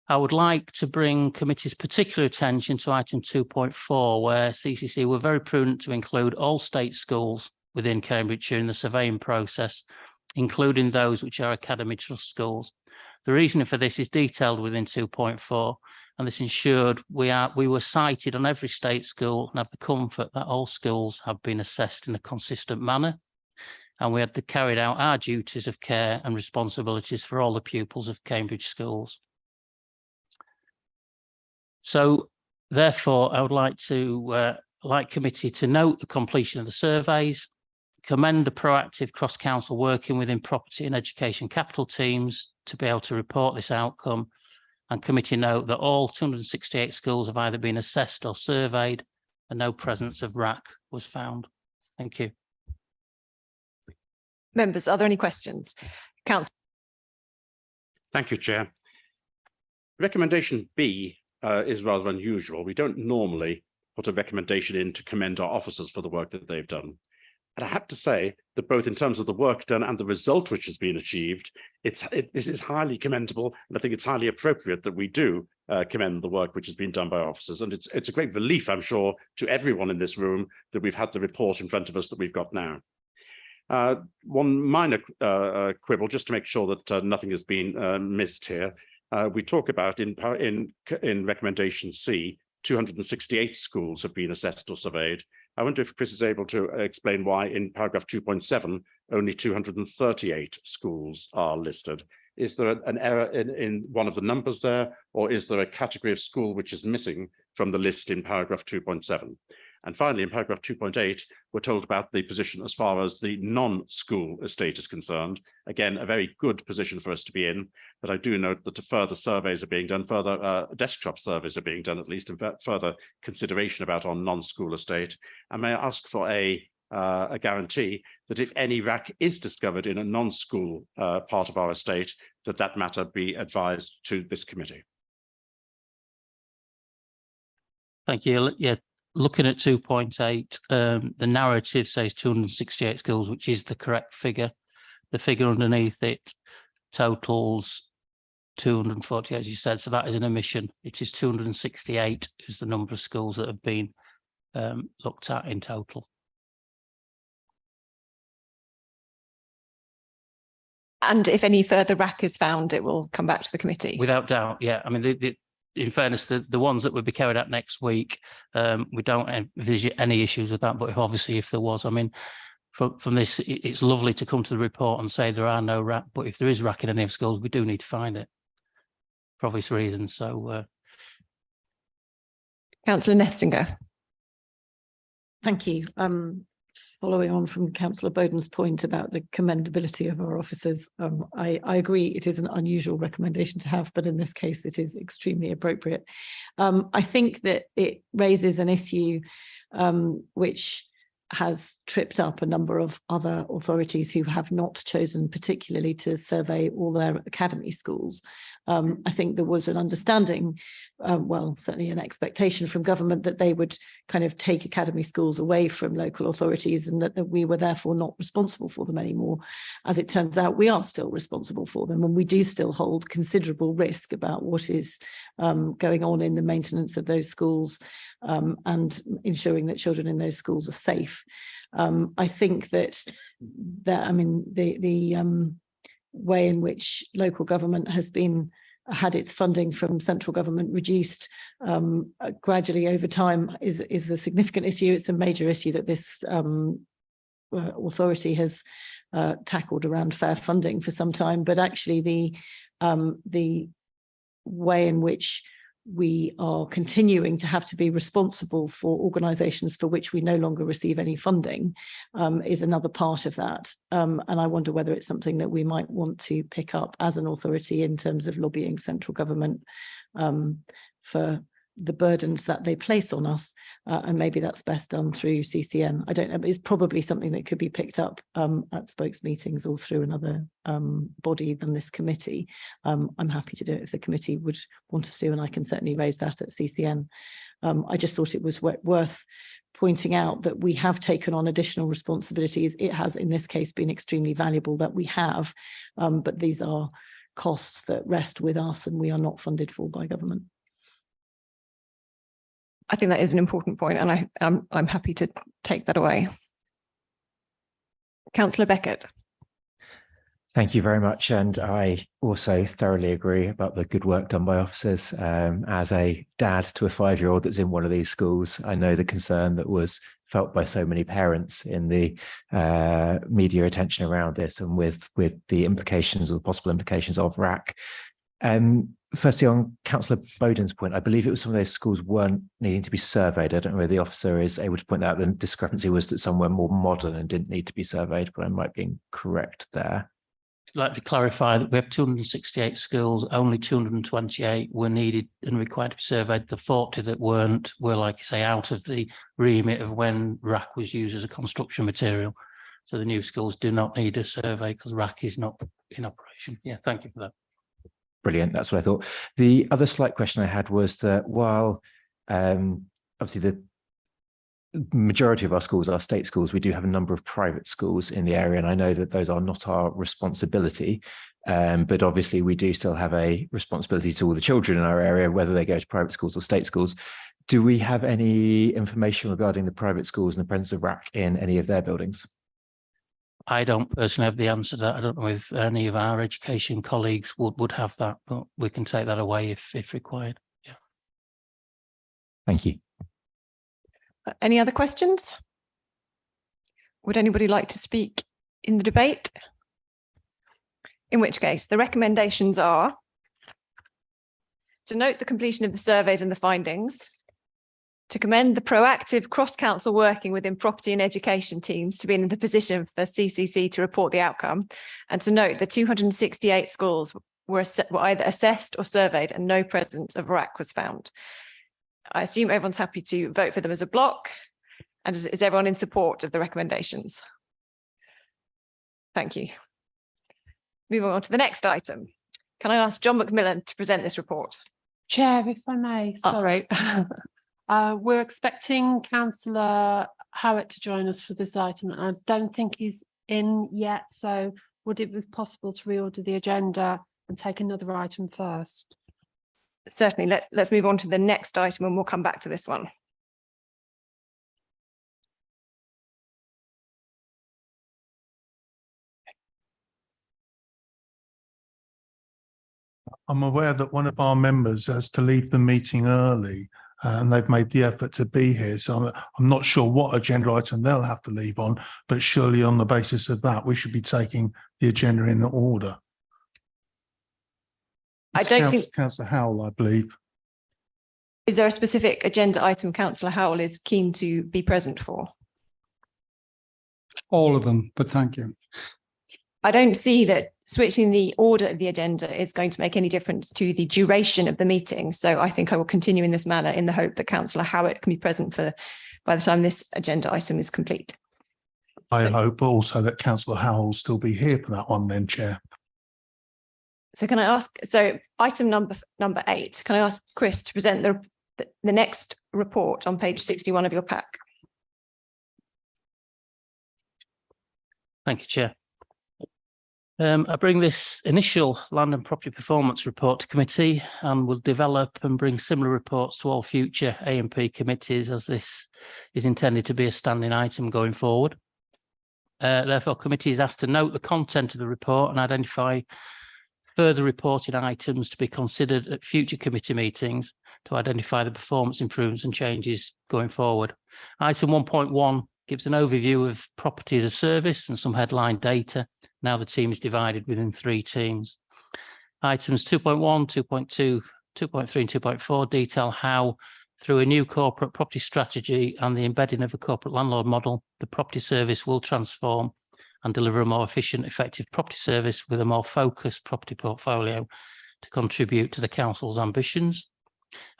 I would like to bring committee's particular attention to item 2.4, where CCC were very prudent to include all state schools within Cambridgeshire in the surveying process, including those which are Academy Trust schools. The reasoning for this is detailed within 2.4, and this ensured we were cited on every state school and have the comfort that all schools have been assessed in a consistent manner, and we had to carry out our duties of care and responsibilities for all the pupils of Cambridge schools. So, therefore, I would like to committee to note the completion of the surveys, commend the proactive cross-council working within property and education capital teams to be able to report this outcome, and committee note that all 268 schools have either been assessed or surveyed and no presence of RAC was found. Thank you. Members, are there any questions? Councillor. Thank you, Chair. Recommendation B is rather unusual. We don't normally put a recommendation in to commend our officers for the work that they've done. And I have to say that both in terms of the work done and the result which has been achieved, this is highly commendable, and I think it's highly appropriate that we do commend the work which has been done by officers. And it's a great relief, I'm sure, to everyone in this room that we've had the report in front of us that we've got now. One minor quibble, just to make sure that nothing has been missed here. We talk about in recommendation C, 268 schools have been assessed or surveyed. I wonder if Chris is able to explain why in paragraph 2.7, only 238 schools are listed. Is there an error in one of the numbers there, or is there a category of school which is missing from the list in paragraph 2.7? And finally, in paragraph 2.8, we're told about the position as far as the non-school estate is concerned. Again, a very good position for us to be in, but I do note that further surveys are being done, further desktop surveys are being done, at least, and further consideration about our non-school estate. And may I ask for a guarantee that if any RAC is discovered in a non-school part of our estate, that matter be advised to this committee. Thank you. Yeah. Looking at 2.8, the narrative says 268 schools, which is the correct figure. The figure underneath it totals 240, as you said, so that is an omission. It is 268 is the number of schools that have been looked at in total. And if any further RAC is found, it will come back to the committee? Without doubt, yeah. I mean, in fairness, the ones that would be carried out next week, we don't envisage any issues with that. But obviously, if there was, I mean, from this, it's lovely to come to the report and say there are no RAC. But if there is RAC in any of schools, we do need to find it for obvious reasons. So, Councillor Nethsinger. Thank you. Following on from Councillor Bowden's point about the commendability of our officers, I agree it is an unusual recommendation to have, but in this case it is extremely appropriate. I think that it raises an issue which has tripped up a number of other authorities who have not chosen particularly to survey all their academy schools. I think there was an understanding, well, certainly an expectation from government that they would kind of take academy schools away from local authorities, and that we were therefore not responsible for them anymore. As it turns out, we are still responsible for them, and we do still hold considerable risk about what is going on in the maintenance of those schools and ensuring that children in those schools are safe. I think that I mean, the way in which local government has had its funding from central government reduced gradually over time is a significant issue. It's a major issue that this authority has tackled around fair funding for some time, but actually the way in which we are continuing to have to be responsible for organisations for which we no longer receive any funding is another part of that. And I wonder whether it's something that we might want to pick up as an authority in terms of lobbying central government for the burdens that they place on us. And maybe that's best done through CCN. I don't know, but it's probably something that could be picked up at spokes meetings or through another body than this committee. I'm happy to do it if the committee would want us to, and I can certainly raise that at CCN. I just thought it was worth pointing out that we have taken on additional responsibilities. It has, in this case, been extremely valuable that we have, but these are costs that rest with us and we are not funded for by government. I think that is an important point, and I'm happy to take that away. Councillor Beckett. Thank you very much. And I also thoroughly agree about the good work done by officers. As a dad to a 5-year-old that's in one of these schools, I know the concern that was felt by so many parents in the media attention around this, and with the implications or the possible implications of RAC. Firstly, on Councillor Bowden's point, I believe it was some of those schools weren't needing to be surveyed. I don't know whether the officer is able to point out the discrepancy was that some were more modern and didn't need to be surveyed, but I might be incorrect there. I'd like to clarify that we have 268 schools, only 228 were needed and required to be surveyed. The 40 that weren't were, like you say, out of the remit of when RAC was used as a construction material. So the new schools do not need a survey because RAC is not in operation. Yeah, thank you for that. Brilliant. That's what I thought. The other slight question I had was that while obviously the majority of our schools are state schools, we do have a number of private schools in the area, and I know that those are not our responsibility, but obviously we do still have a responsibility to all the children in our area, whether they go to private schools or state schools. Do we have any information regarding the private schools and the presence of RAC in any of their buildings? I don't personally have the answer to that. I don't know if any of our education colleagues would have that, but we can take that away if required. Yeah. Thank you. Any other questions? Would anybody like to speak in the debate? In which case, the recommendations are to note the completion of the surveys and the findings, to commend the proactive cross-council working within property and education teams to be in the position for CCC to report the outcome, and to note the 268 schools were either assessed or surveyed and no presence of RAC was found. I assume everyone's happy to vote for them as a block, and is everyone in support of the recommendations? Thank you. Moving on to the next item. Can I ask John McMillan to present this report? Chair, if I may, sorry. We're expecting Councillor Howitt to join us for this item, and I don't think he's in yet, so would it be possible to reorder the agenda and take another item first? Certainly. Let's move on to the next item and we'll come back to this one. I'm aware that one of our members has to leave the meeting early, and they've made the effort to be here. So I'm not sure what agenda item they'll have to leave on, but surely on the basis of that, we should be taking the agenda in order. I don't think Councillor Howell, I believe. Is there a specific agenda item Councillor Howell is keen to be present for? All of them, but thank you. I don't see that switching the order of the agenda is going to make any difference to the duration of the meeting. So I think I will continue in this manner in the hope that Councillor Howitt can be present by the time this agenda item is complete. I hope also that Councillor Howell will still be here for that one then, Chair. So can I ask, so item number 8, can I ask Chris to present the next report on page 61 of your pack? Thank you, Chair. I bring this initial land and property performance report to committee and will develop and bring similar reports to all future A&P committees, as this is intended to be a standing item going forward. Therefore, committee is asked to note the content of the report and identify further reporting items to be considered at future committee meetings to identify the performance improvements and changes going forward. Item 1.1 gives an overview of property as a service and some headline data. Now the team is divided within 3 teams. Items 2.1, 2.2, 2.3 and 2.4 detail how, through a new corporate property strategy and the embedding of a corporate landlord model, the property service will transform and deliver a more efficient, effective property service with a more focused property portfolio to contribute to the council's ambitions.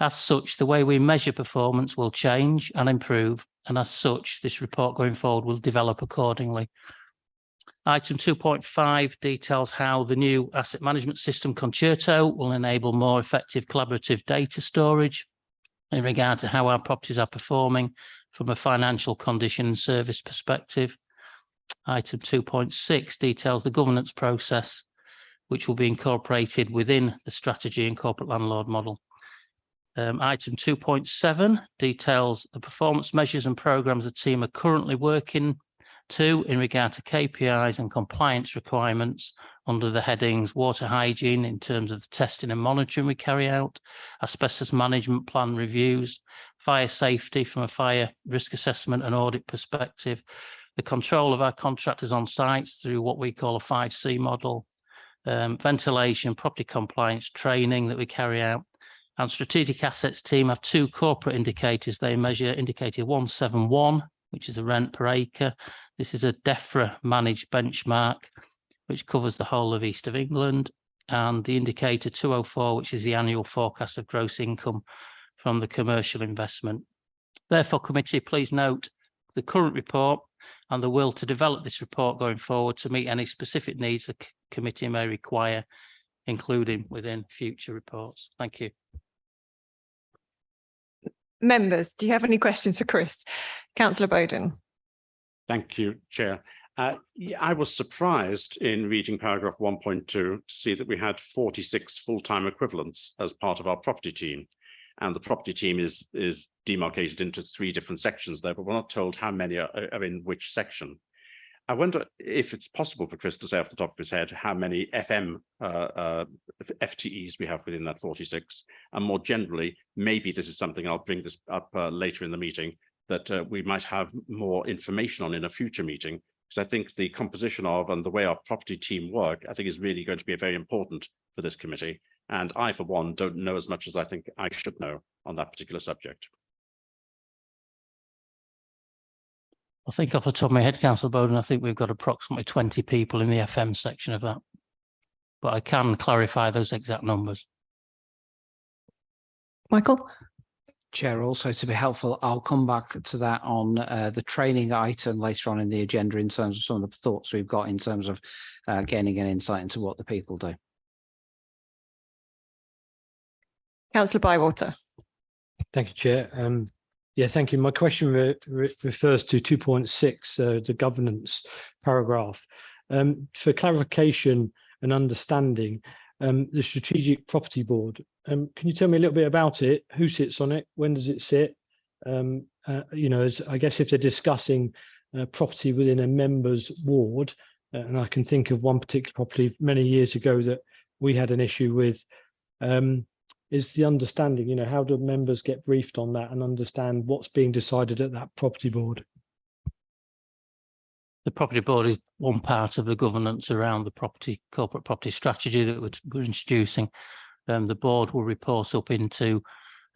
As such, the way we measure performance will change and improve, and as such, this report going forward will develop accordingly. Item 2.5 details how the new asset management system Concerto will enable more effective collaborative data storage in regard to how our properties are performing from a financial condition and service perspective. Item 2.6 details the governance process, which will be incorporated within the strategy and corporate landlord model. Item 2.7 details the performance measures and programs the team are currently working to in regard to KPIs and compliance requirements under the headings water hygiene in terms of the testing and monitoring we carry out, asbestos management plan reviews, fire safety from a fire risk assessment and audit perspective, the control of our contractors on sites through what we call a 5C model, ventilation, property compliance training that we carry out. And strategic assets team have 2 corporate indicators. They measure indicator 171, which is a rent per acre. This is a DEFRA managed benchmark, which covers the whole of East of England, and the indicator 204, which is the annual forecast of gross income from the commercial investment. Therefore, committee, please note the current report and the will to develop this report going forward to meet any specific needs the committee may require, including within future reports. Thank you. Members, do you have any questions for Chris? Councillor Bowden. Thank you, Chair. I was surprised in reading paragraph 1.2 to see that we had 46 full-time equivalents as part of our property team. And the property team is demarcated into 3 different sections there, but we're not told how many are in which section. I wonder if it's possible for Chris to say off the top of his head how many FTEs we have within that 46. And more generally, maybe this is something I'll bring this up later in the meeting, that we might have more information on in a future meeting, because I think the composition of and the way our property team work, I think is really going to be very important for this committee. And I, for one, don't know as much as I think I should know on that particular subject. I think off the top of my head, Councillor Bowden, I think we've got approximately 20 people in the FM section of that, but I can clarify those exact numbers. Michael? Chair, also to be helpful, I'll come back to that on the training item later on in the agenda in terms of some of the thoughts we've got in terms of gaining an insight into what the people do. Councillor Bywater. Thank you, Chair. Yeah, thank you. My question refers to 2.6, the governance paragraph. For clarification and understanding, the Strategic Property Board, can you tell me a little bit about it? Who sits on it? When does it sit? You know, I guess if they're discussing property within a member's ward, and I can think of one particular property many years ago that we had an issue with, is the understanding, you know, how do members get briefed on that and understand what's being decided at that property board? The property board is one part of the governance around the corporate property strategy that we're introducing. The board will report up into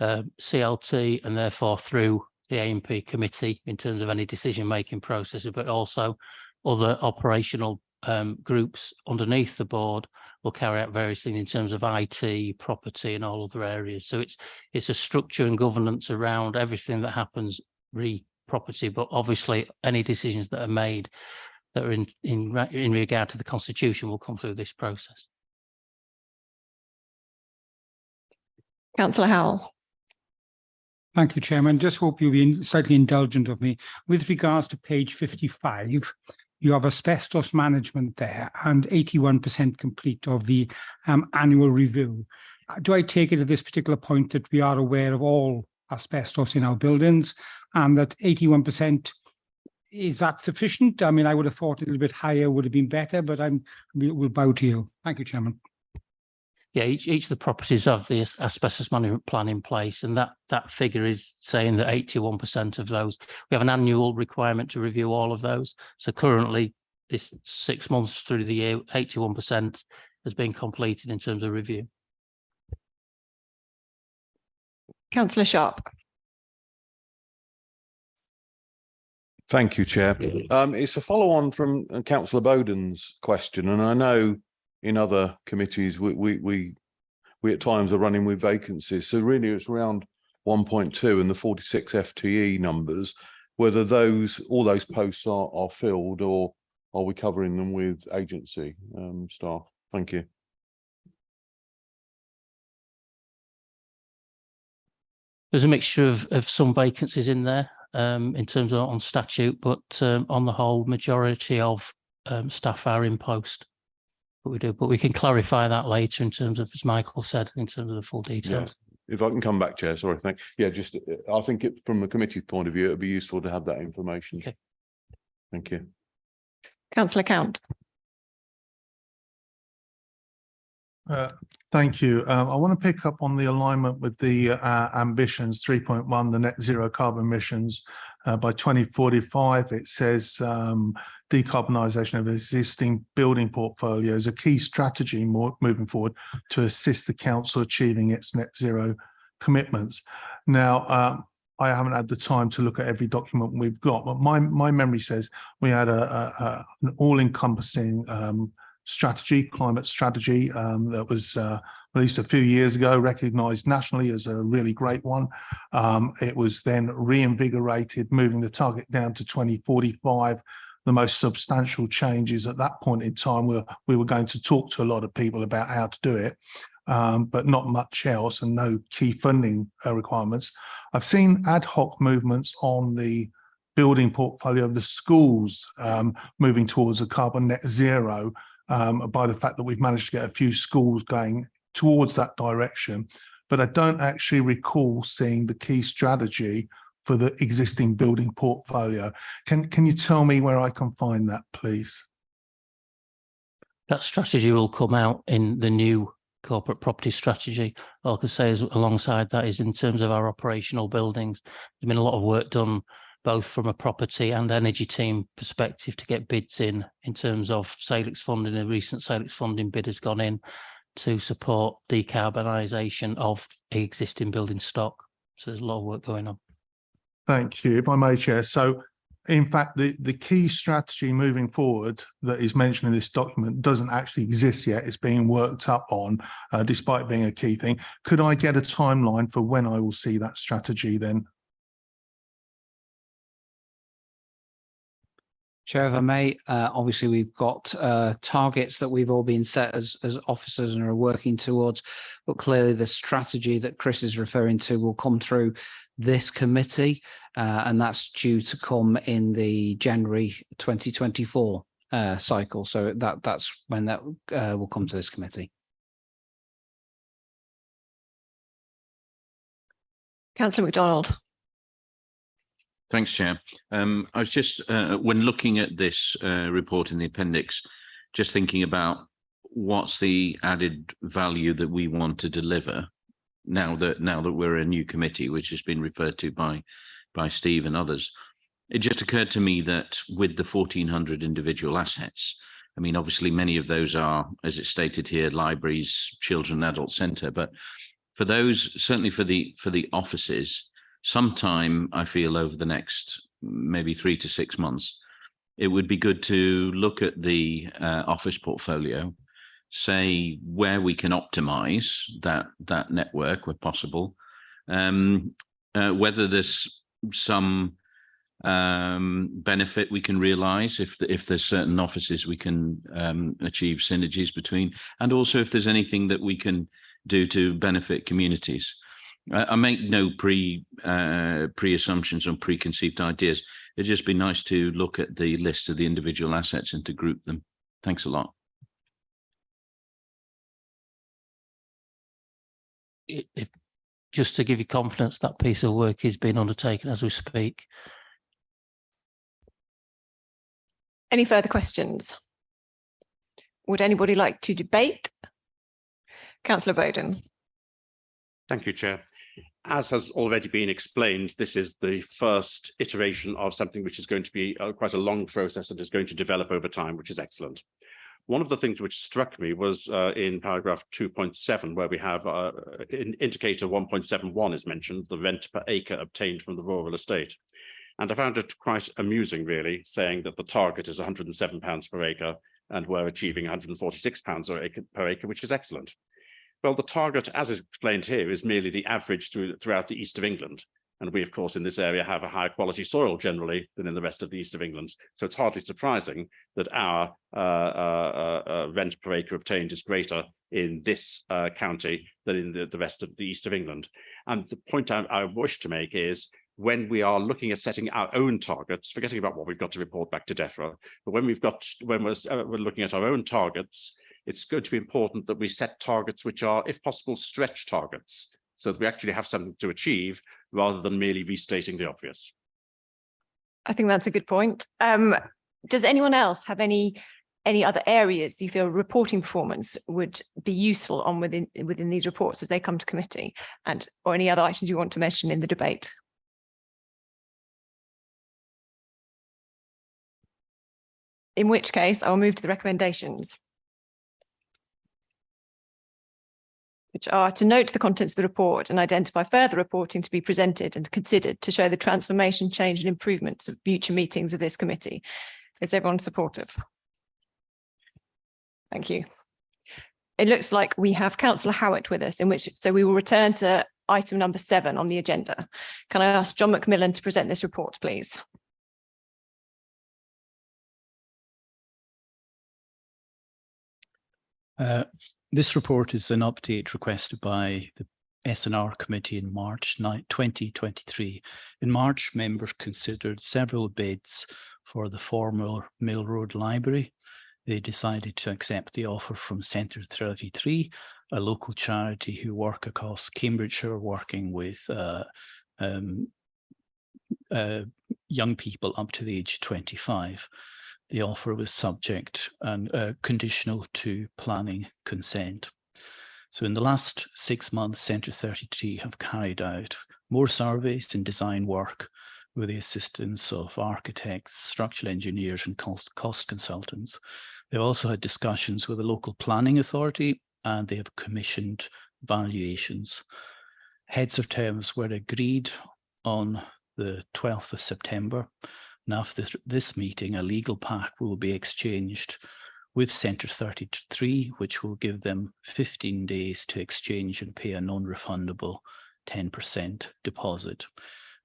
CLT and therefore through the A&P committee in terms of any decision-making processes, but also other operational groups underneath the board will carry out various things in terms of IT, property, and all other areas. So it's a structure and governance around everything that happens re-property, but obviously any decisions that are made that are in regard to the constitution will come through this process. Councillor Howell. Thank you, Chairman. Just hope you'll be slightly indulgent of me. With regards to page 55, you have asbestos management there and 81% complete of the annual review. Do I take it at this particular point that we are aware of all asbestos in our buildings and that 81%, is that sufficient? I mean, I would have thought a little bit higher would have been better, but we'll bow to you. Thank you, Chairman. Yeah, each of the properties have the asbestos management plan in place, and that figure is saying that 81% of those, we have an annual requirement to review all of those. So currently, this 6 months through the year, 81% has been completed in terms of review. Councillor Sharp. Thank you, Chair. It's a follow-on from Councillor Bowden's question, and I know in other committees we at times are running with vacancies. So really, it's around 1.2 and the 46 FTE numbers. Whether all those posts are filled, or are we covering them with agency staff? Thank you. There's a mixture of some vacancies in there in terms of on statute, but on the whole, majority of staff are in post. But we can clarify that later in terms of, as Michael said, in terms of the full details. Yeah. If I can come back, Chair, sorry, just I think from a committee point of view, it'd be useful to have that information. Okay. Thank you. Councillor Count. Thank you. I want to pick up on the alignment with the ambitions 3.1, the net zero carbon emissions by 2045. It says decarbonisation of existing building portfolio is a key strategy moving forward to assist the council achieving its net zero commitments. Now, I haven't had the time to look at every document we've got, but my memory says we had an all-encompassing climate strategy that was released a few years ago, recognised nationally as a really great one. It was then reinvigorated, moving the target down to 2045. The most substantial changes at that point in time we were going to talk to a lot of people about how to do it, but not much else, and no key funding requirements. I've seen ad hoc movements on the building portfolio of the schools moving towards a carbon net zero, by the fact that we've managed to get a few schools going towards that direction. But I don't actually recall seeing the key strategy for the existing building portfolio. Can you tell me where I can find that, please? That strategy will come out in the new corporate property strategy. All I can say is alongside that is in terms of our operational buildings, there's been a lot of work done both from a property and energy team perspective to get bids in terms of Salix funding. A recent Salix funding bid has gone in to support decarbonisation of existing building stock. So there's a lot of work going on. Thank you. If I may, Chair. So in fact, the key strategy moving forward that is mentioned in this document doesn't actually exist yet. It's being worked up on, despite being a key thing. Could I get a timeline for when I will see that strategy then? Chair, if I may, obviously we've got targets that we've all been set as officers and are working towards, but clearly the strategy that Chris is referring to will come through this committee, and that's due to come in the January 2024 cycle. So that's when that will come to this committee. Councillor MacDonald. Thanks, Chair. I was just, when looking at this report in the appendix, just thinking about what's the added value that we want to deliver now that we're a new committee, which has been referred to by Steve and others. It just occurred to me that with the 1,400 individual assets, I mean, obviously many of those are, as it's stated here, libraries, children and adult centre, but for those, certainly for the offices, sometime I feel over the next maybe 3 to 6 months, it would be good to look at the office portfolio, say where we can optimize that network where possible, whether there's some benefit we can realize if there's certain offices we can achieve synergies between, and also if there's anything that we can do to benefit communities. I make no pre-assumptions on preconceived ideas. It'd just be nice to look at the list of the individual assets and to group them. Thanks a lot. Just to give you confidence, that piece of work is being undertaken as we speak. Any further questions? Would anybody like to debate? Councillor Bowden. Thank you, Chair. As has already been explained, this is the first iteration of something which is going to be quite a long process and is going to develop over time, which is excellent. One of the things which struck me was in paragraph 2.7, where we have indicator 1.71 is mentioned, the rent per acre obtained from the rural estate. And I found it quite amusing, really, saying that the target is £107 per acre and we're achieving £146 per acre, which is excellent. Well, the target, as is explained here, is merely the average throughout the east of England. And we, of course, in this area have a higher quality soil generally than in the rest of the east of England. So it's hardly surprising that our rent per acre obtained is greater in this county than in the rest of the east of England. And the point I wish to make is, when we are looking at setting our own targets, forgetting about what we've got to report back to DEFRA, but when we're looking at our own targets, it's going to be important that we set targets which are, if possible, stretch targets, so that we actually have something to achieve rather than merely restating the obvious. I think that's a good point. Does anyone else have any other areas you feel reporting performance would be useful on within these reports as they come to committee, or any other items you want to mention in the debate? In which case, I will move to the recommendations, which are to note the contents of the report and identify further reporting to be presented and considered to show the transformation, change and improvements of future meetings of this committee. Is everyone supportive? Thank you. It looks like we have Councillor Howitt with us, so we will return to item number 7 on the agenda. Can I ask John McMillan to present this report, please? This report is an update requested by the S&R committee in March 2023. In March, members considered several bids for the former Mill Road Library. They decided to accept the offer from Centre 33, a local charity who work across Cambridgeshire, working with young people up to the age of 25. The offer was subject and conditional to planning consent. So in the last 6 months, Centre 33 have carried out more surveys and design work with the assistance of architects, structural engineers and cost consultants. They've also had discussions with the local planning authority, and they have commissioned valuations. Heads of terms were agreed on the 12th of September. Now, after this meeting, a legal pack will be exchanged with Centre 33, which will give them 15 days to exchange and pay a non-refundable 10% deposit.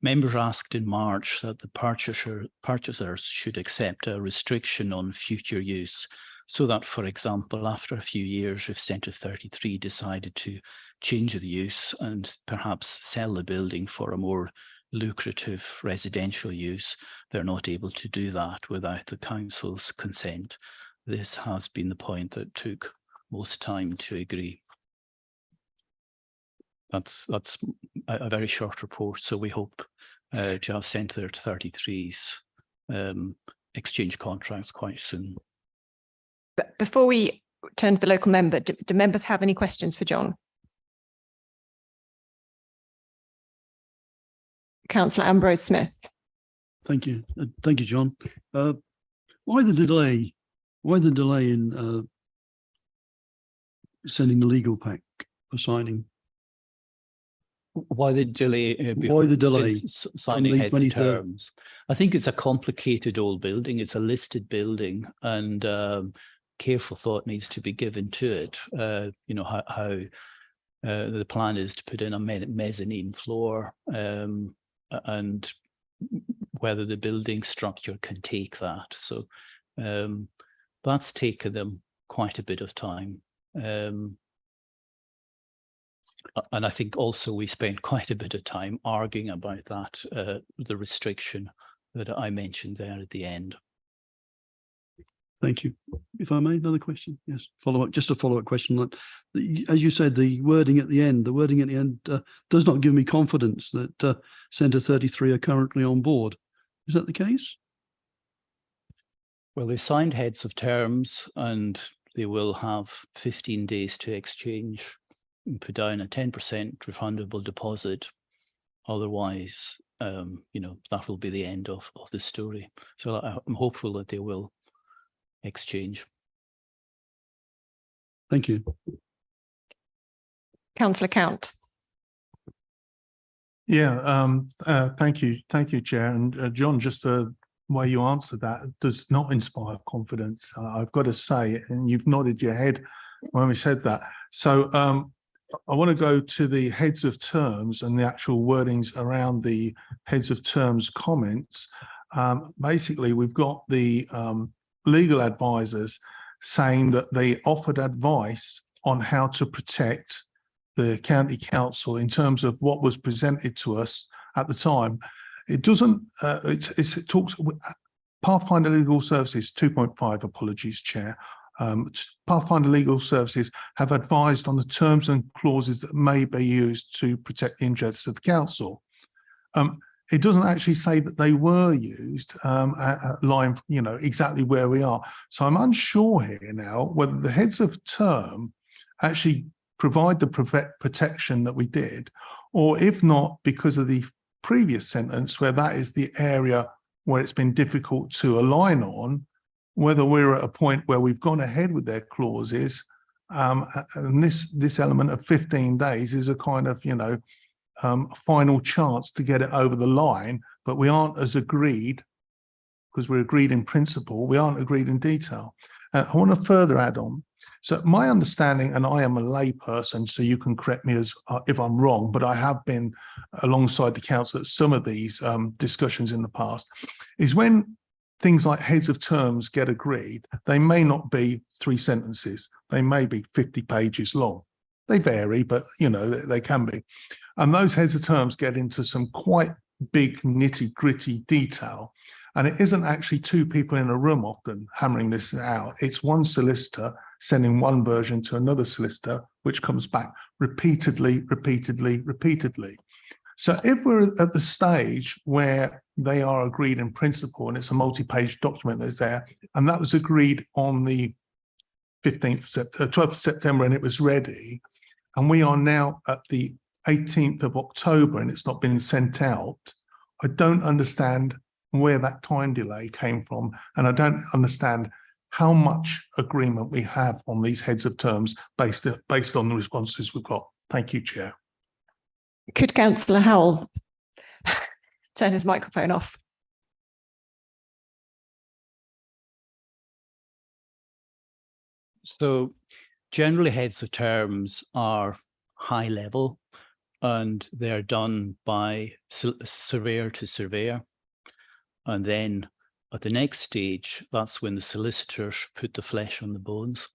Members asked in March that the purchasers should accept a restriction on future use, so that, for example, after a few years, if Centre 33 decided to change the use and perhaps sell the building for a more lucrative residential use, they're not able to do that without the council's consent. This has been the point that took most time to agree. That's a very short report, so we hope to have Centre 33's exchange contracts quite soon. But before we turn to the local member, do members have any questions for John? Councillor Ambrose Smith. Thank you. Thank you, John. Why the delay? Why the delay in sending the legal pack for signing? Why the delay? Why the delay? Signing head of terms. I think it's a complicated old building. It's a listed building, and careful thought needs to be given to it. You know how the plan is to put in a mezzanine floor, and whether the building structure can take that. So that's taken them quite a bit of time. And I think also we spent quite a bit of time arguing about that, the restriction that I mentioned there at the end. Thank you. If I may, another question. Yes, just a follow-up question. As you said, the wording at the end does not give me confidence that Centre 33 are currently on board. Is that the case? Well, they signed heads of terms and they will have 15 days to exchange and put down a 10% refundable deposit. Otherwise, that will be the end of the story. So I'm hopeful that they will exchange. Thank you. Councillor Count. Yeah, thank you, Chair. And John, just the way you answered that does not inspire confidence. I've got to say, and you've nodded your head when we said that. So I want to go to the heads of terms and the actual wordings around the heads of terms comments. Basically, we've got the legal advisors saying that they offered advice on how to protect the county council in terms of what was presented to us at the time. It doesn't, it talks, Pathfinder Legal Services 2.5, apologies, Chair. Pathfinder Legal Services have advised on the terms and clauses that may be used to protect the interests of the council. It doesn't actually say that they were used, line, exactly where we are. So I'm unsure here now whether the heads of term actually provide the protection that we did, or if not, because of the previous sentence where that is the area where it's been difficult to align on, whether we're at a point where we've gone ahead with their clauses, and this element of 15 days is a kind of, final chance to get it over the line, but we aren't as agreed, because we're agreed in principle, we aren't agreed in detail. I want to further add on. So my understanding, and I am a lay person, so you can correct me if I'm wrong, but I have been alongside the council at some of these discussions in the past, is when things like heads of terms get agreed, they may not be 3 sentences, they may be 50 pages long. They vary, but they can be. And those heads of terms get into some quite big nitty-gritty detail. And it isn't actually 2 people in a room often hammering this out. It's one solicitor sending one version to another solicitor, which comes back repeatedly. So if we're at the stage where they are agreed in principle and it's a multi-page document that's there, and that was agreed on the 12th of September and it was ready, and we are now at the 18th of October and it's not been sent out, I don't understand where that time delay came from, and I don't understand how much agreement we have on these heads of terms based on the responses we've got. Thank you, Chair. Could Councillor Howell turn his microphone off? So generally heads of terms are high level and they're done by surveyor to surveyor. And then at the next stage, that's when the solicitors put the flesh on the bones.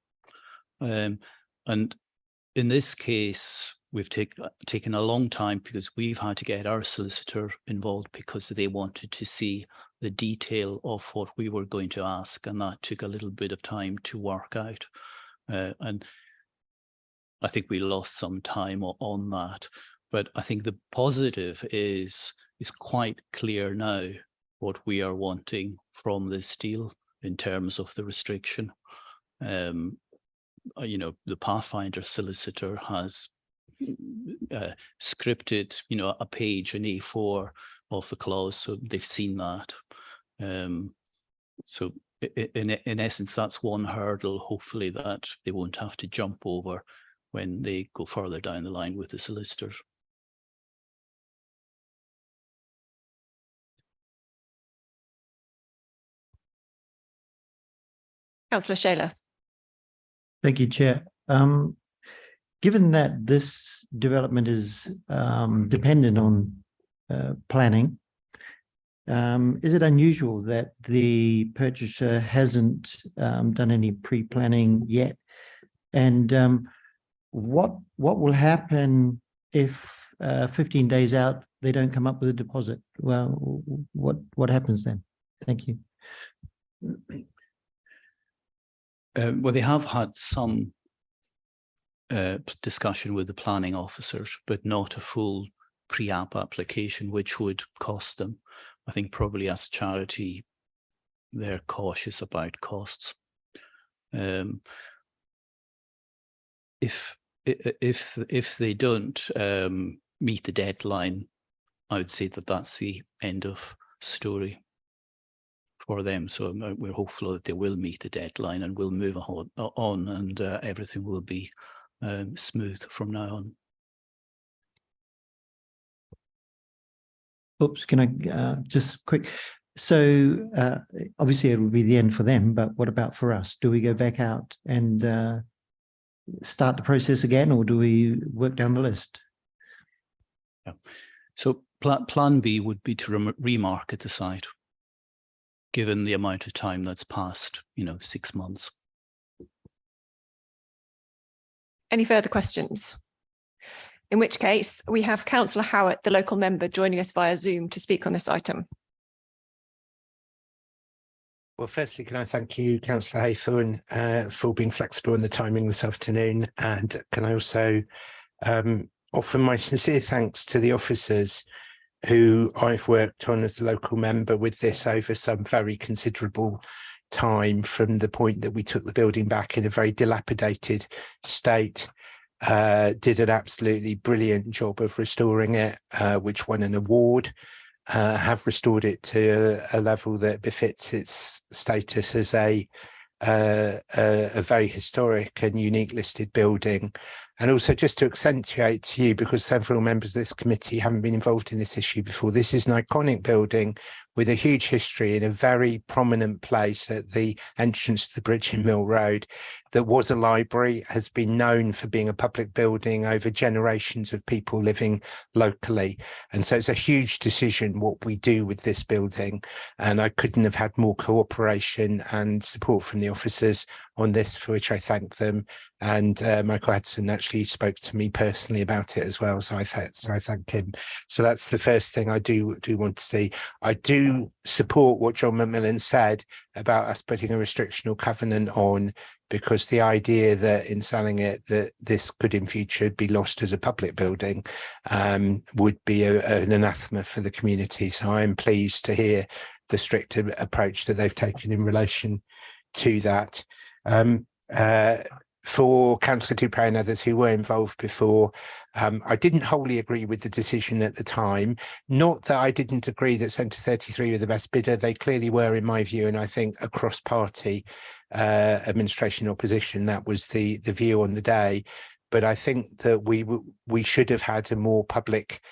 And in this case, we've taken a long time because we've had to get our solicitor involved because they wanted to see the detail of what we were going to ask. And that took a little bit of time to work out. And I think we lost some time on that. But I think the positive is quite clear now what we are wanting from this deal in terms of the restriction. The Pathfinder solicitor has scripted, a page, an A4 of the clause, so they've seen that. So in essence, that's one hurdle, hopefully, that they won't have to jump over when they go further down the line with the solicitors. Councillor Shaler. Thank you, Chair. Given that this development is dependent on planning, is it unusual that the purchaser hasn't done any pre-planning yet? And what will happen if 15 days out they don't come up with a deposit? Well, what happens then? Thank you. Well, they have had some discussion with the planning officers, but not a full pre-app application, which would cost them. I think probably as a charity, they're cautious about costs. If they don't meet the deadline, I would say that that's the end of story for them. So we're hopeful that they will meet the deadline and will move on and everything will be smooth from now on. Oops, can I just quick? So obviously it will be the end for them, but what about for us? Do we go back out and start the process again, or do we work down the list? Yeah. So plan B would be to remarket the site, given the amount of time that's passed, 6 months. Any further questions? In which case, we have Councillor Howitt, the local member, joining us via Zoom to speak on this item. Well, firstly, can I thank you, Councillor Haythorne, for being flexible in the timing this afternoon. And can I also offer my sincere thanks to the officers who I've worked on as a local member with this over some very considerable time, from the point that we took the building back in a very dilapidated state, did an absolutely brilliant job of restoring it, which won an award, have restored it to a level that befits its status as a very historic and unique listed building. And also, just to accentuate to you, because several members of this committee haven't been involved in this issue before, this is an iconic building with a huge history in a very prominent place at the entrance to the bridge in Mill Road. That was a library, has been known for being a public building over generations of people living locally. And so it's a huge decision what we do with this building. And I couldn't have had more cooperation and support from the officers on this, for which I thank them. And Michael Hudson actually spoke to me personally about it as well. So I thank him. So that's the first thing I do want to see. I do support what John McMillan said about us putting a restriction or covenant on, because the idea that in selling it that this could in future be lost as a public building would be an anathema for the community. So I'm pleased to hear the strict approach that they've taken in relation to that. For Councillor Dupre and others who were involved before, I didn't wholly agree with the decision at the time. Not that I didn't agree that Centre 33 were the best bidder. They clearly were, in my view, and I think across party administration opposition, that was the view on the day. But I think that we should have had a more public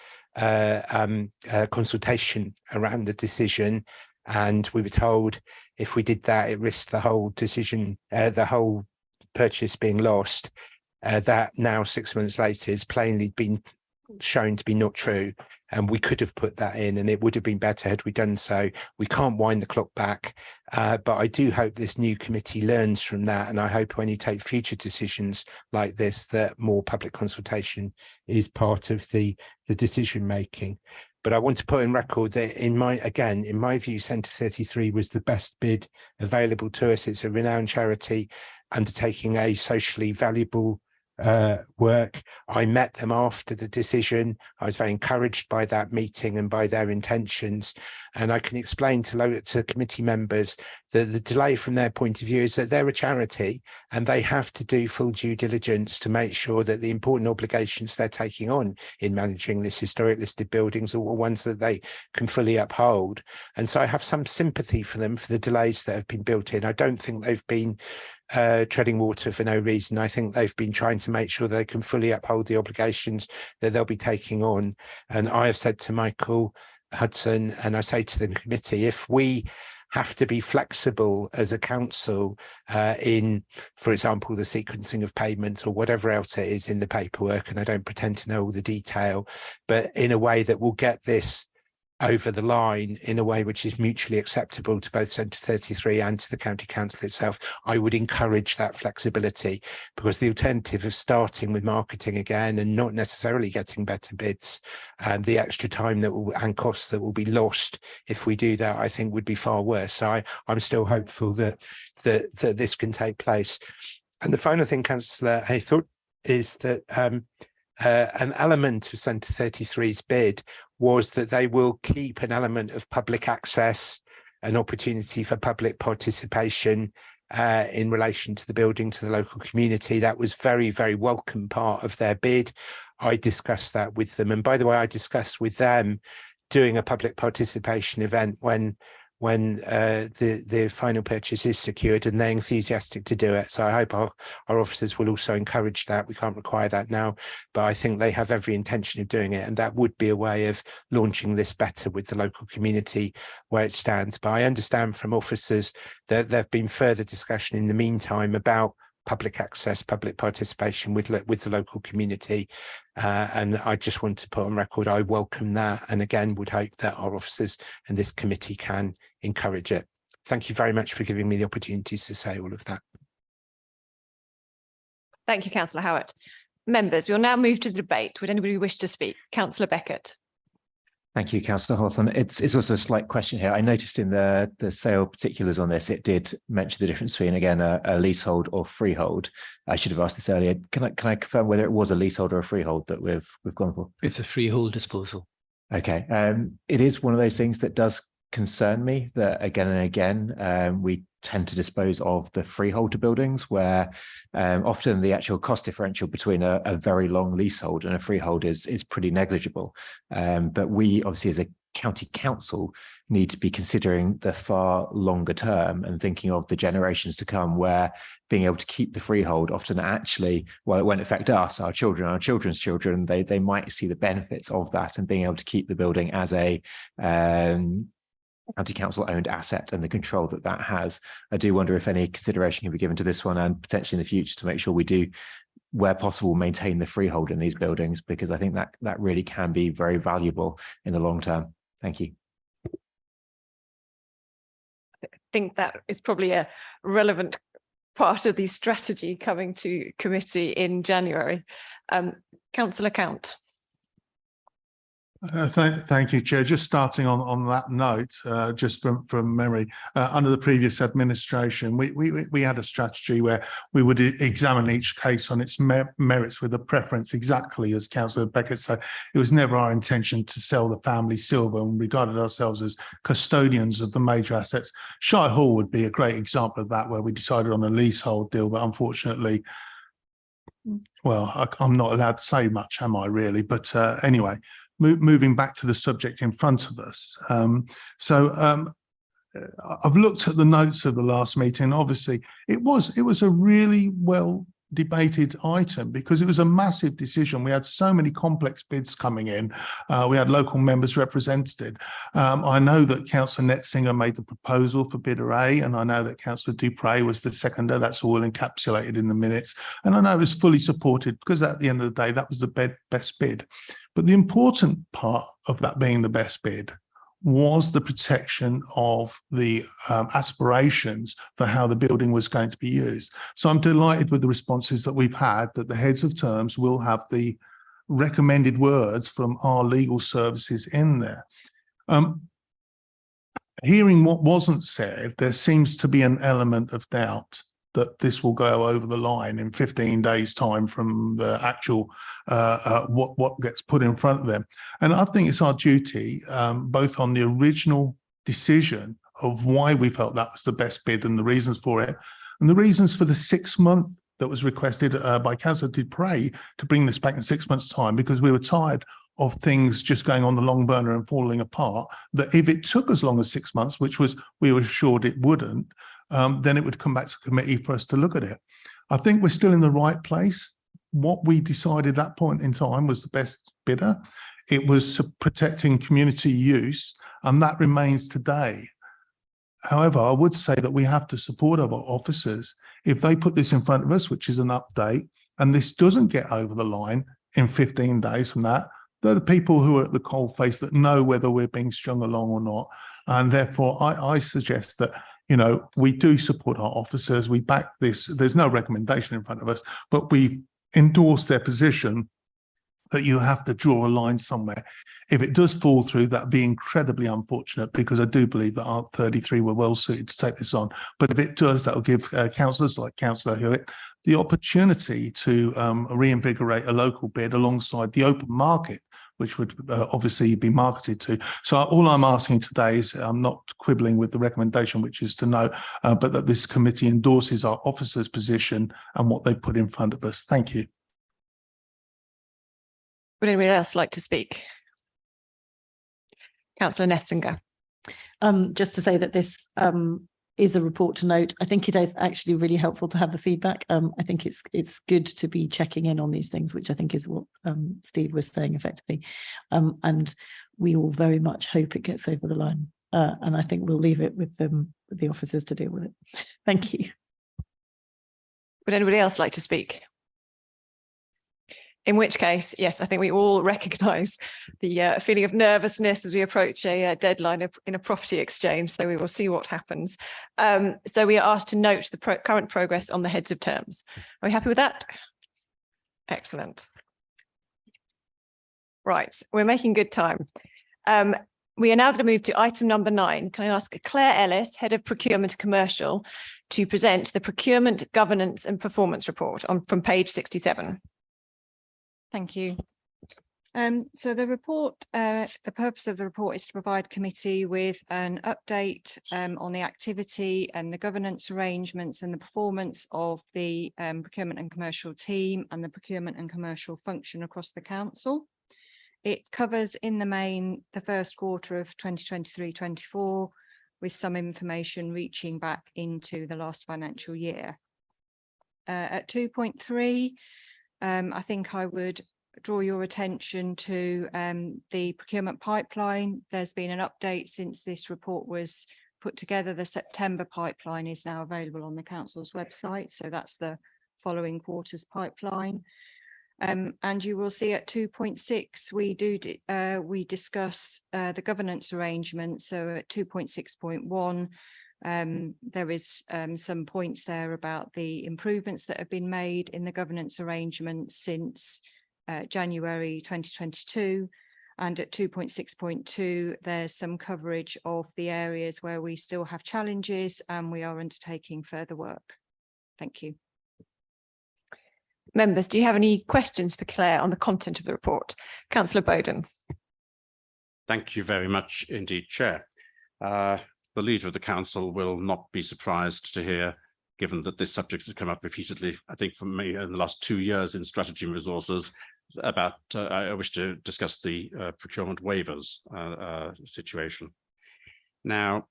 consultation around the decision. And we were told if we did that, it risked the whole decision, the whole purchase being lost. That now 6 months later is plainly been shown to be not true, and we could have put that in and it would have been better had we done so. We can't wind the clock back, but I do hope this new committee learns from that, and I hope when you take future decisions like this that more public consultation is part of the decision making. But I want to put in record that in my view, Centre 33 was the best bid available to us. It's a renowned charity undertaking a socially valuable work. I met them after the decision. I was very encouraged by that meeting and by their intentions. And I can explain to committee members that the delay from their point of view is that they're a charity and they have to do full due diligence to make sure that the important obligations they're taking on in managing this historic listed buildings are ones that they can fully uphold. And so I have some sympathy for them for the delays that have been built in. I don't think they've been treading water for no reason. I think they've been trying to make sure they can fully uphold the obligations that they'll be taking on. And I have said to Michael Hudson, and I say to the committee, if we have to be flexible as a council in, for example, the sequencing of payments or whatever else it is in the paperwork, and I don't pretend to know all the detail, but in a way that will get this over the line in a way which is mutually acceptable to both Centre 33 and to the County Council itself, I would encourage that flexibility, because the alternative of starting with marketing again and not necessarily getting better bids, and the extra time that will and costs that will be lost if we do that, I think would be far worse. So I'm still hopeful that this can take place. And the final thing, Councillor Haythorne, is that an element of Centre 33's bid was that they will keep an element of public access, an opportunity for public participation in relation to the building, to the local community. That was very, very welcome part of their bid. I discussed that with them. And by the way, I discussed with them doing a public participation event when the final purchase is secured, and they're enthusiastic to do it. So I hope our officers will also encourage that. We can't require that now, but I think they have every intention of doing it, and that would be a way of launching this better with the local community where it stands. But I understand from officers that there have been further discussion in the meantime about public access, public participation with the local community. And I just want to put on record, I welcome that, and again, would hope that our officers and this committee can encourage it. Thank you very much for giving me the opportunities to say all of that. Thank you, Councillor Howard. Members, we'll now move to the debate. Would anybody wish to speak? Councillor Beckett. Thank you, Councillor Hawthorne. It's also a slight question here. I noticed in the sale particulars on this, it did mention the difference between, again, a leasehold or freehold. I should have asked this earlier. Can I confirm whether it was a leasehold or a freehold that we've gone for? It's a freehold disposal. Okay. It is one of those things that does concern me that again and again we tend to dispose of the freehold to buildings where often the actual cost differential between a very long leasehold and a freehold is pretty negligible. But we obviously as a county council need to be considering the far longer term and thinking of the generations to come, where being able to keep the freehold often actually, well, it won't affect us, our children, our children's children, they might see the benefits of that, and being able to keep the building as a county council owned asset and the control that that has. I do wonder if any consideration can be given to this one and potentially in the future to make sure we do, where possible, maintain the freehold in these buildings, because I think that really can be very valuable in the long term. Thank you. I think that is probably a relevant part of the strategy coming to committee in January. Councillor Count. Thank you, Chair. Just starting on that note, just from memory, under the previous administration, we had a strategy where we would examine each case on its merits with a preference, exactly as Councillor Beckett said. It was never our intention to sell the family silver, and regarded ourselves as custodians of the major assets. Shire Hall would be a great example of that, where we decided on a leasehold deal, but unfortunately, well, I'm not allowed to say much, am I really? But anyway. Moving back to the subject in front of us. I've looked at the notes of the last meeting. Obviously, it was a really well debated item because it was a massive decision. We had so many complex bids coming in. We had local members represented. I know that Councillor Netzinger made the proposal for bidder A, and I know that Councillor Dupre was the seconder. That's all encapsulated in the minutes. And I know it was fully supported because at the end of the day, that was the best bid. But the important part of that being the best bid was the protection of the aspirations for how the building was going to be used. So I'm delighted with the responses that we've had, that the heads of terms will have the recommended words from our legal services in there. Hearing what wasn't said, there seems to be an element of doubt that this will go over the line in 15 days' time from the actual what gets put in front of them. And I think it's our duty, both on the original decision of why we felt that was the best bid and the reasons for it, and the reasons for the 6 month that was requested by Councillor Dupre to bring this back in 6 months' time, because we were tired of things just going on the long burner and falling apart, that if it took as long as 6 months, which was we were assured it wouldn't, then it would come back to committee for us to look at it. I think we're still in the right place. What we decided at that point in time was the best bidder. It was protecting community use, and that remains today. However, I would say that we have to support our officers. If they put this in front of us, which is an update, and this doesn't get over the line in 15 days from that, they're the people who are at the coalface that know whether we're being strung along or not. And therefore, I suggest that, you know, we do support our officers. We back this. There's no recommendation in front of us, but we endorse their position that you have to draw a line somewhere. If it does fall through, that'd be incredibly unfortunate, because I do believe that our 33 were well suited to take this on. But if it does, that will give councillors like Councillor Hewitt the opportunity to reinvigorate a local bid alongside the open market, which would obviously be marketed to. So all I'm asking today is, I'm not quibbling with the recommendation, which is to know, but that this committee endorses our officers' position and what they put in front of us. Thank you. Would anyone else like to speak? Councillor Netzinger. Just to say that this is a report to note. I think it is actually really helpful to have the feedback. I think it's good to be checking in on these things, which I think is what Steve was saying effectively. And we all very much hope it gets over the line. And I think we'll leave it with the officers to deal with it. Thank you. Would anybody else like to speak? In which case, yes, I think we all recognise the feeling of nervousness as we approach a deadline in a property exchange. So we will see what happens. So we are asked to note the current progress on the heads of terms. Are we happy with that? Excellent. Right, we're making good time. We are now going to move to item number 9. Can I ask Claire Ellis, Head of Procurement Commercial, to present the Procurement Governance and Performance Report from page 67. Thank you. So the report, the purpose of the report is to provide committee with an update on the activity and the governance arrangements and the performance of the procurement and commercial team and the procurement and commercial function across the council. It covers in the main the first quarter of 2023-24, with some information reaching back into the last financial year. At 2.3, I think I would draw your attention to the procurement pipeline. There's been an update since this report was put together. The September pipeline is now available on the council's website. So that's the following quarter's pipeline. And you will see at 2.6, we discuss the governance arrangement. So at 2.6.1, there is some points there about the improvements that have been made in the governance arrangement since January 2022. And at 2.6.2, there's some coverage of the areas where we still have challenges and we are undertaking further work. Thank you. Members, do you have any questions for Claire on the content of the report? Councillor Bowden. Thank you very much indeed, Chair. The leader of the council will not be surprised to hear, given that this subject has come up repeatedly, I think for me in the last 2 years in strategy and resources, about I wish to discuss the procurement waivers situation. Now,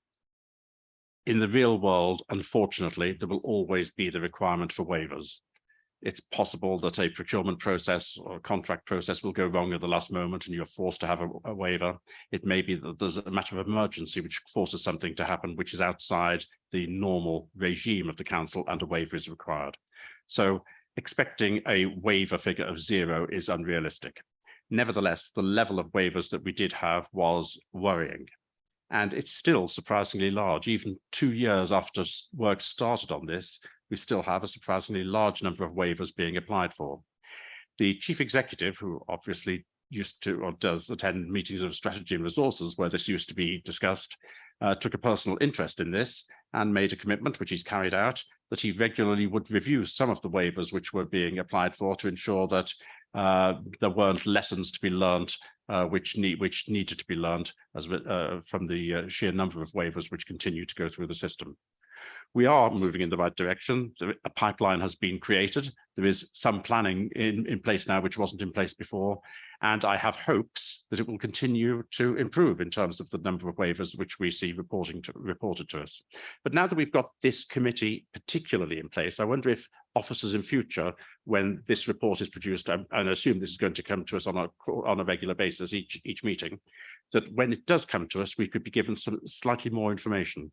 in the real world, unfortunately, there will always be the requirement for waivers. It's possible that a procurement process or a contract process will go wrong at the last moment and you're forced to have a waiver. It may be that there's a matter of emergency which forces something to happen which is outside the normal regime of the council, and a waiver is required. So expecting a waiver figure of 0 is unrealistic. Nevertheless, the level of waivers that we did have was worrying. And it's still surprisingly large. Even 2 years after work started on this, we still have a surprisingly large number of waivers being applied for. The chief executive, who obviously used to or does attend meetings of strategy and resources where this used to be discussed, took a personal interest in this and made a commitment, which he's carried out, that he regularly would review some of the waivers which were being applied for to ensure that there weren't lessons to be learned which needed to be learned as from the sheer number of waivers which continue to go through the system. We are moving in the right direction. A pipeline has been created. There is some planning in place now, which wasn't in place before. And I have hopes that it will continue to improve in terms of the number of waivers which we see reported to us. But now that we've got this committee particularly in place, I wonder if officers in future, when this report is produced, and I assume this is going to come to us on a regular basis each meeting, that when it does come to us, we could be given some slightly more information.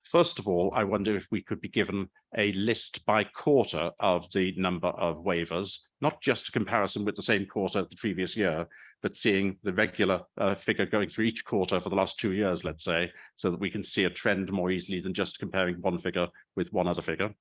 First of all, I wonder if we could be given a list by quarter of the number of waivers, not just a comparison with the same quarter of the previous year, but seeing the regular figure going through each quarter for the last 2 years, let's say, so that we can see a trend more easily than just comparing one figure with one other figure.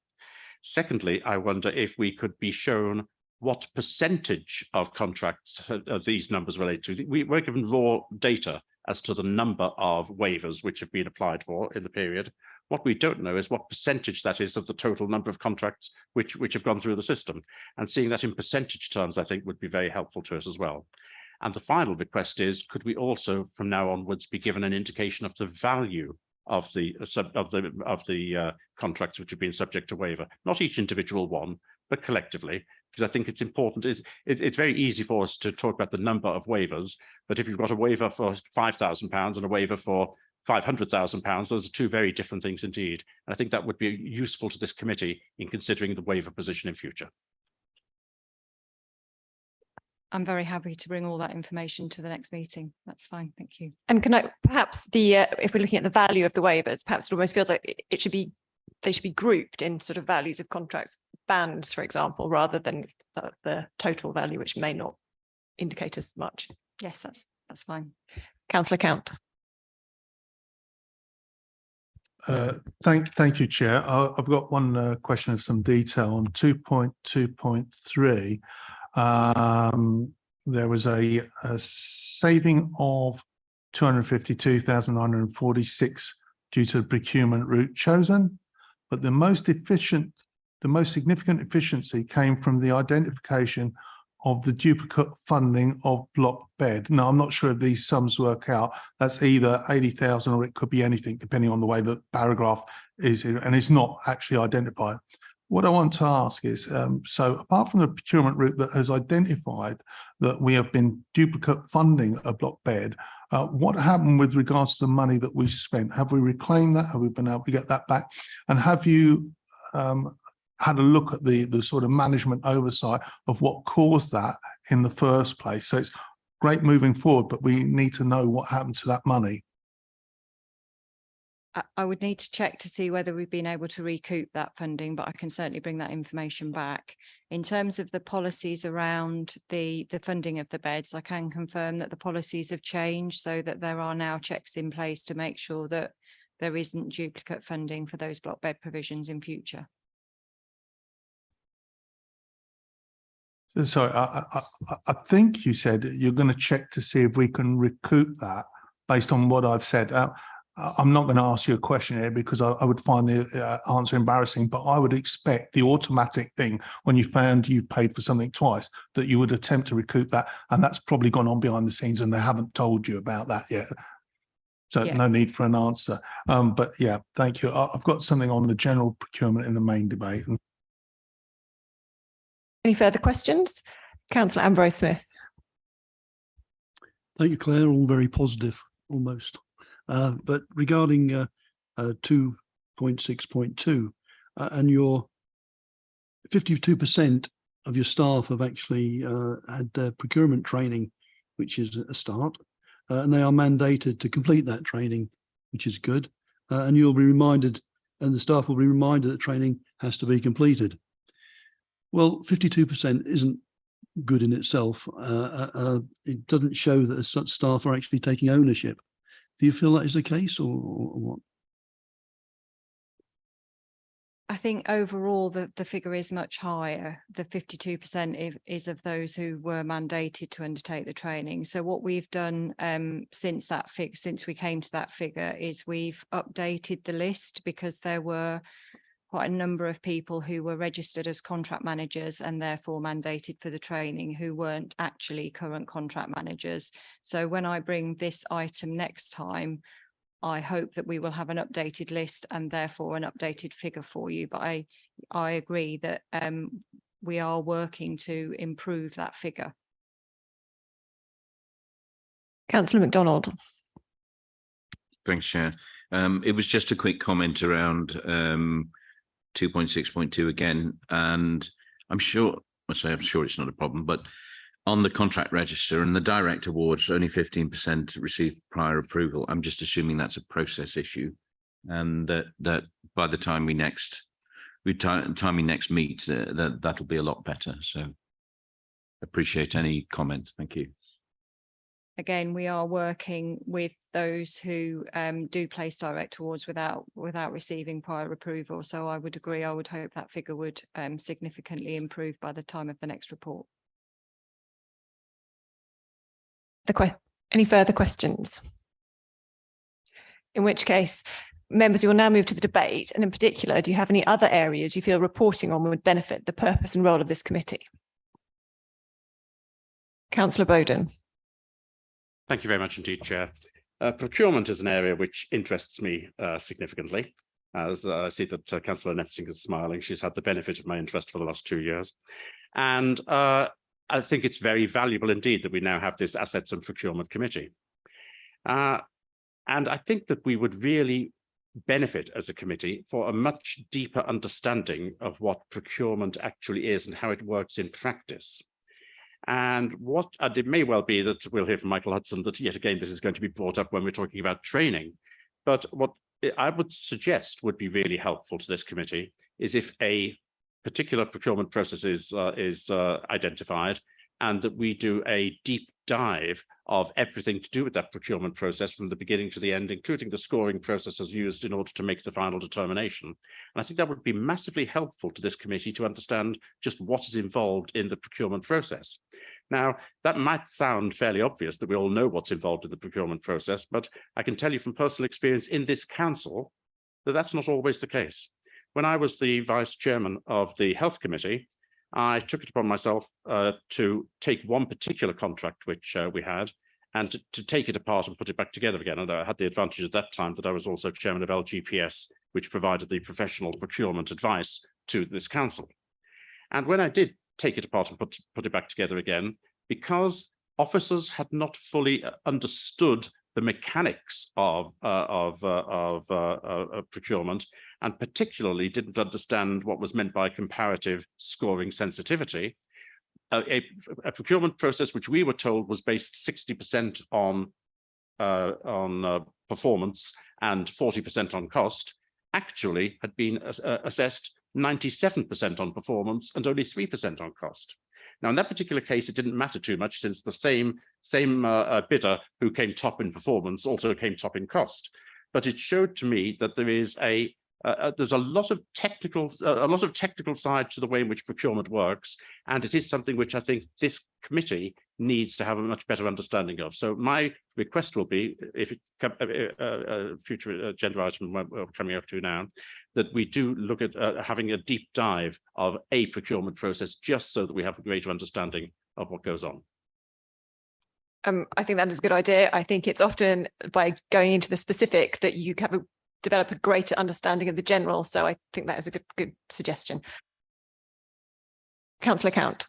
Secondly, I wonder if we could be shown what percentage of contracts these numbers relate to. We're given raw data as to the number of waivers which have been applied for in the period. What we don't know is what percentage that is of the total number of contracts which have gone through the system. And seeing that in percentage terms, I think would be very helpful to us as well. And the final request is, could we also from now onwards be given an indication of the value of the contracts which have been subject to waiver, not each individual one, but collectively, because I think it's important. It's very easy for us to talk about the number of waivers, but if you've got a waiver for £5,000 and a waiver for £500,000, those are two very different things indeed. And I think that would be useful to this committee in considering the waiver position in future. I'm very happy to bring all that information to the next meeting. That's fine. Thank you. And can I perhaps if we're looking at the value of the waivers, perhaps it almost feels like they should be grouped in sort of values of contracts, bands, for example, rather than the total value, which may not indicate as much. Yes, that's fine. Councillor Count. Thank you, Chair. I've got one question of some detail on 2.2.3. There was a saving of 252,946 due to the procurement route chosen, but the most significant efficiency came from the identification of the duplicate funding of block bed. Now, I'm not sure if these sums work out. That's either 80,000 or it could be anything, depending on the way the paragraph is, and it's not actually identified. What I want to ask is, so apart from the procurement route that has identified that we have been duplicate funding a block bed, what happened with regards to the money that we spent? Have we reclaimed that? Have we been able to get that back? And have you had a look at the sort of management oversight of what caused that in the first place? So it's great moving forward, but we need to know what happened to that money. I would need to check to see whether we've been able to recoup that funding, but I can certainly bring that information back. In terms of the policies around the funding of the beds, I can confirm that the policies have changed so that there are now checks in place to make sure that there isn't duplicate funding for those block bed provisions in future. Sorry, I think you said you're going to check to see if we can recoup that based on what I've said. I'm not going to ask you a question here because I would find the answer embarrassing, but I would expect the automatic thing when you found you've paid for something twice, that you would attempt to recoup that. And that's probably gone on behind the scenes and they haven't told you about that yet. So yeah. No need for an answer. But yeah, thank you. I've got something on the general procurement in the main debate. Any further questions? Councillor Ambrose Smith. Thank you, Claire. All very positive, almost. But regarding 2.6.2 and your 52% of your staff have actually had procurement training, which is a start, and they are mandated to complete that training, which is good. And you'll be reminded, and the staff will be reminded that training has to be completed. Well, 52% isn't good in itself. It doesn't show that such staff are actually taking ownership. Do you feel that is the case or what? I think overall the figure is much higher. The 52% is of those who were mandated to undertake the training. So what we've done since we came to that figure is we've updated the list because there were quite a number of people who were registered as contract managers and therefore mandated for the training who weren't actually current contract managers. So when I bring this item next time, I hope that we will have an updated list and therefore an updated figure for you. But I agree that we are working to improve that figure. Councillor MacDonald. Thanks, Chair. It was just a quick comment around 2.6.2 again, and I'm sure it's not a problem, but on the contract register and the direct awards, only 15% received prior approval. I'm just assuming that's a process issue, and that by the time we next meet, that'll be a lot better. So appreciate any comments. Thank you. again, we are working with those who do place direct awards without receiving prior approval. So I would agree. I would hope that figure would significantly improve by the time of the next report. Any further questions? In which case, members, we will now move to the debate. And in particular, do you have any other areas you feel reporting on would benefit the purpose and role of this committee? Councillor Bowden. Thank you very much indeed, Chair. Procurement is an area which interests me significantly. As I see that Councillor Netsing is smiling, she's had the benefit of my interest for the last 2 years. And I think it's very valuable indeed that we now have this Assets and Procurement Committee. And I think that we would really benefit as a committee for a much deeper understanding of what procurement actually is and how it works in practice. And it may well be that we'll hear from Michael Hudson that yet again this is going to be brought up when we're talking about training. But what I would suggest would be really helpful to this committee is if a particular procurement process is identified, and that we do a deep dive of everything to do with that procurement process from the beginning to the end, including the scoring processes used in order to make the final determination. And I think that would be massively helpful to this committee to understand just what is involved in the procurement process. Now, that might sound fairly obvious that we all know what's involved in the procurement process, but I can tell you from personal experience in this council that that's not always the case. When I was the vice chairman of the Health Committee, I took it upon myself to take one particular contract which we had and to take it apart and put it back together again. And I had the advantage at that time that I was also chairman of LGPS, which provided the professional procurement advice to this council. And when I did take it apart and put it back together again, because officers had not fully understood the mechanics of procurement, and particularly didn't understand what was meant by comparative scoring sensitivity. A procurement process which we were told was based 60% on performance and 40% on cost, actually had been assessed 97% on performance and only 3% on cost. Now, in that particular case, it didn't matter too much since the same bidder who came top in performance also came top in cost. But it showed to me that there is there's a lot of technical side to the way in which procurement works, and it is something which I think this committee needs to have a much better understanding of. So my request will be, if it future agenda item we're coming up to now, that we do look at having a deep dive of a procurement process, just so that we have a greater understanding of what goes on. I think that is a good idea. I think it's often by going into the specific that you develop a greater understanding of the general. So I think that is a good suggestion. Councillor Count.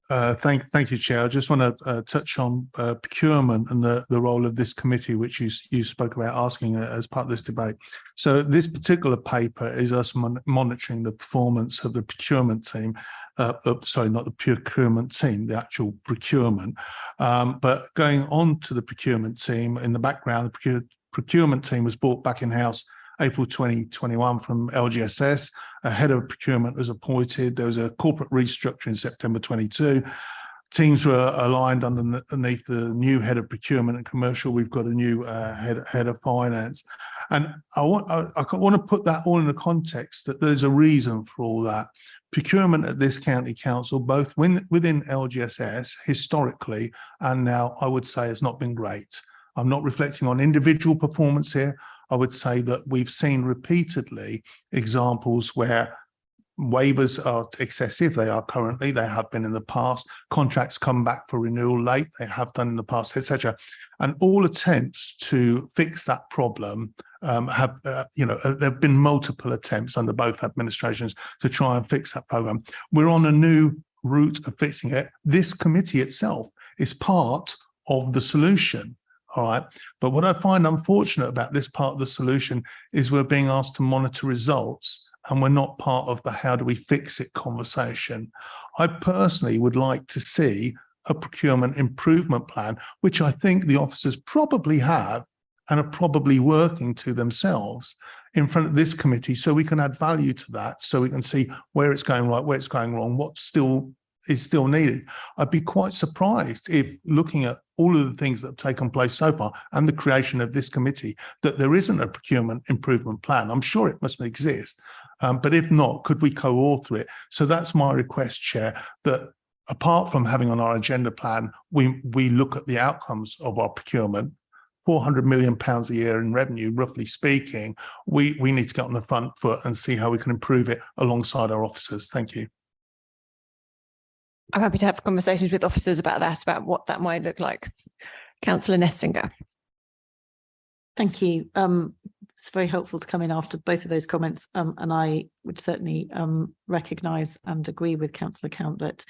Thank you, Chair. I just want to touch on procurement and the role of this committee, which you spoke about asking as part of this debate. So this particular paper is us monitoring the performance of the procurement team. Sorry, not the procurement team, the actual procurement. But going on to the procurement team, in the background, the procurement team was brought back in-house April 2021 from LGSS. A head of procurement was appointed. There was a corporate restructure in September 22. Teams were aligned underneath the new head of procurement and commercial. We've got a new head of finance. And I want to put that all in the context that there's a reason for all that. Procurement at this county council, both within LGSS historically and now, I would say has not been great. I'm not reflecting on individual performance here. I would say that we've seen repeatedly examples where waivers are excessive. They are currently, they have been in the past. Contracts come back for renewal late. They have done in the past, etc. And all attempts to fix that problem there have been multiple attempts under both administrations to try and fix that program. We're on a new route of fixing it. This committee itself is part of the solution. All right. But what I find unfortunate about this part of the solution is we're being asked to monitor results and we're not part of the how do we fix it conversation. I personally would like to see a procurement improvement plan, which I think the officers probably have and are probably working to themselves in front of this committee, so we can add value to that, so we can see where it's going right, where it's going wrong, what still is still needed. I'd be quite surprised if, looking at all of the things that have taken place so far and the creation of this committee, that there isn't a procurement improvement plan. I'm sure it must exist, but if not, could we co-author it? So that's my request, Chair, that apart from having on our agenda plan, we look at the outcomes of our procurement. 400 million pounds a year in revenue, roughly speaking, we need to get on the front foot and see how we can improve it alongside our officers. Thank you. I'm happy to have conversations with officers about that, about what that might look like. Councillor Netzinger. Thank you. It's very helpful to come in after both of those comments, and I would certainly recognise and agree with Councillor Count that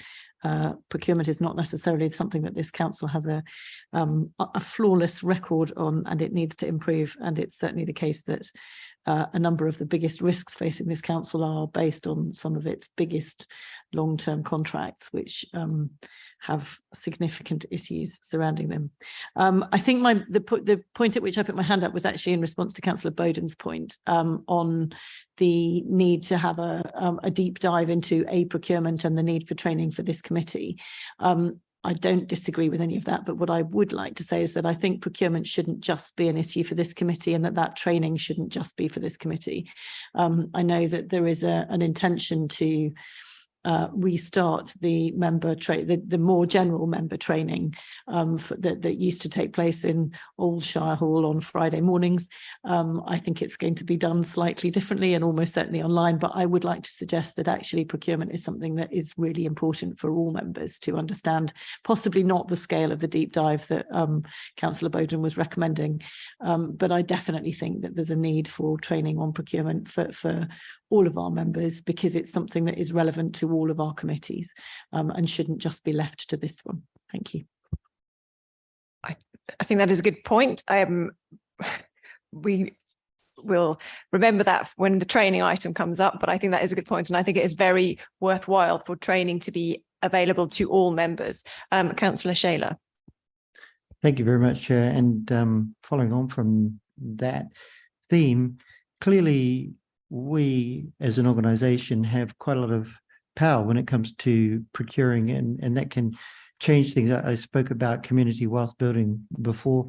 procurement is not necessarily something that this council has a flawless record on, and it needs to improve. And it's certainly the case that a number of the biggest risks facing this council are based on some of its biggest long-term contracts, which have significant issues surrounding them. I think the point at which I put my hand up was actually in response to Councillor Bowden's point on the need to have a deep dive into procurement and the need for training for this committee. I don't disagree with any of that, but what I would like to say is that I think procurement shouldn't just be an issue for this committee, and that training shouldn't just be for this committee. I know that there is an intention to restart the more general member training that used to take place in Old Shire Hall on Friday mornings. I think it's going to be done slightly differently and almost certainly online, but I would like to suggest that actually procurement is something that is really important for all members to understand, possibly not the scale of the deep dive that Councillor Bowden was recommending, but I definitely think that there's a need for training on procurement for all of our members, because it's something that is relevant to all of our committees and shouldn't just be left to this one. Thank you. I think that is a good point. We will remember that when the training item comes up, but I think that is a good point, and I think it is very worthwhile for training to be available to all members. Councillor Shayler. Thank you very much, Chair. And following on from that theme, clearly we as an organisation have quite a lot of power when it comes to procuring, and that can change things. I spoke about community wealth building before,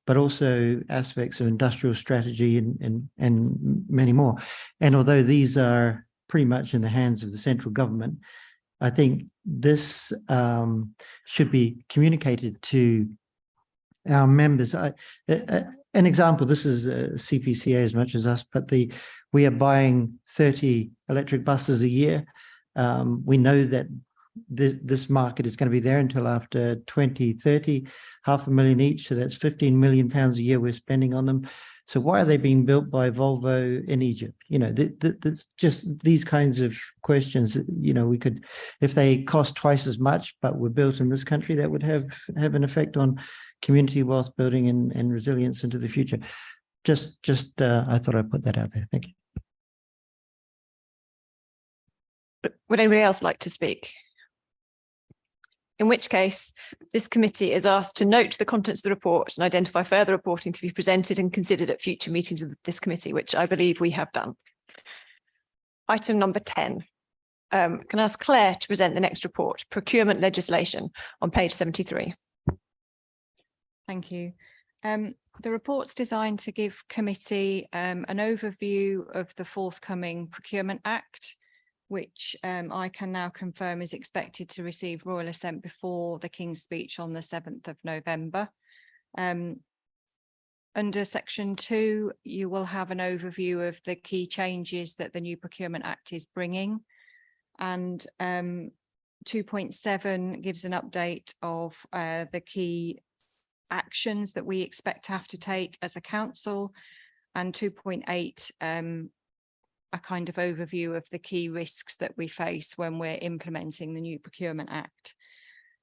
but also aspects of industrial strategy and many more. And although these are pretty much in the hands of the central government, I think this should be communicated to our members. An example, this is CPCA as much as us, but we are buying 30 electric buses a year. We know that this market is going to be there until after 2030, 500,000 each. So that's 15 million pounds a year we're spending on them. So why are they being built by Volvo in Egypt? You know, just these kinds of questions, you know, we could, if they cost twice as much, but were built in this country, that would have an effect on community wealth building and resilience into the future. Just I thought I'd put that out there. Thank you. Would anybody else like to speak? In which case, this committee is asked to note the contents of the report and identify further reporting to be presented and considered at future meetings of this committee, which I believe we have done. Item number 10. Can I ask Claire to present the next report, procurement legislation, on page 73. Thank you. The report's designed to give committee an overview of the forthcoming Procurement Act, which I can now confirm is expected to receive royal assent before the King's Speech on the 7th of November. Under section 2, you will have an overview of the key changes that the new Procurement Act is bringing. And 2.7 gives an update of the key actions that we expect to have to take as a council, and 2.8 a kind of overview of the key risks that we face when we're implementing the new Procurement Act.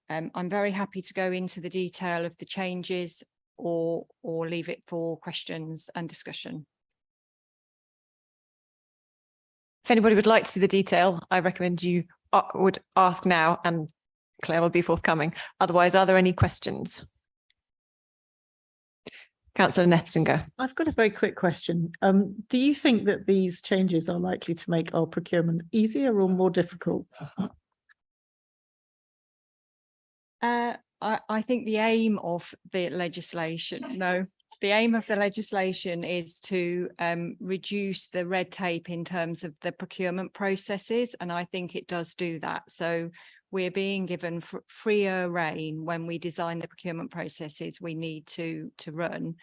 I'm very happy to go into the detail of the changes or leave it for questions and discussion. If anybody would like to see the detail, I recommend you would ask now, and Claire will be forthcoming. Otherwise, are there any questions? Councillor Netzinger. I've got a very quick question. Do you think that these changes are likely to make our procurement easier or more difficult? I think the aim of the legislation, the aim of the legislation is to reduce the red tape in terms of the procurement processes, and I think it does do that. So we're being given freer rein when we design the procurement processes we need to run.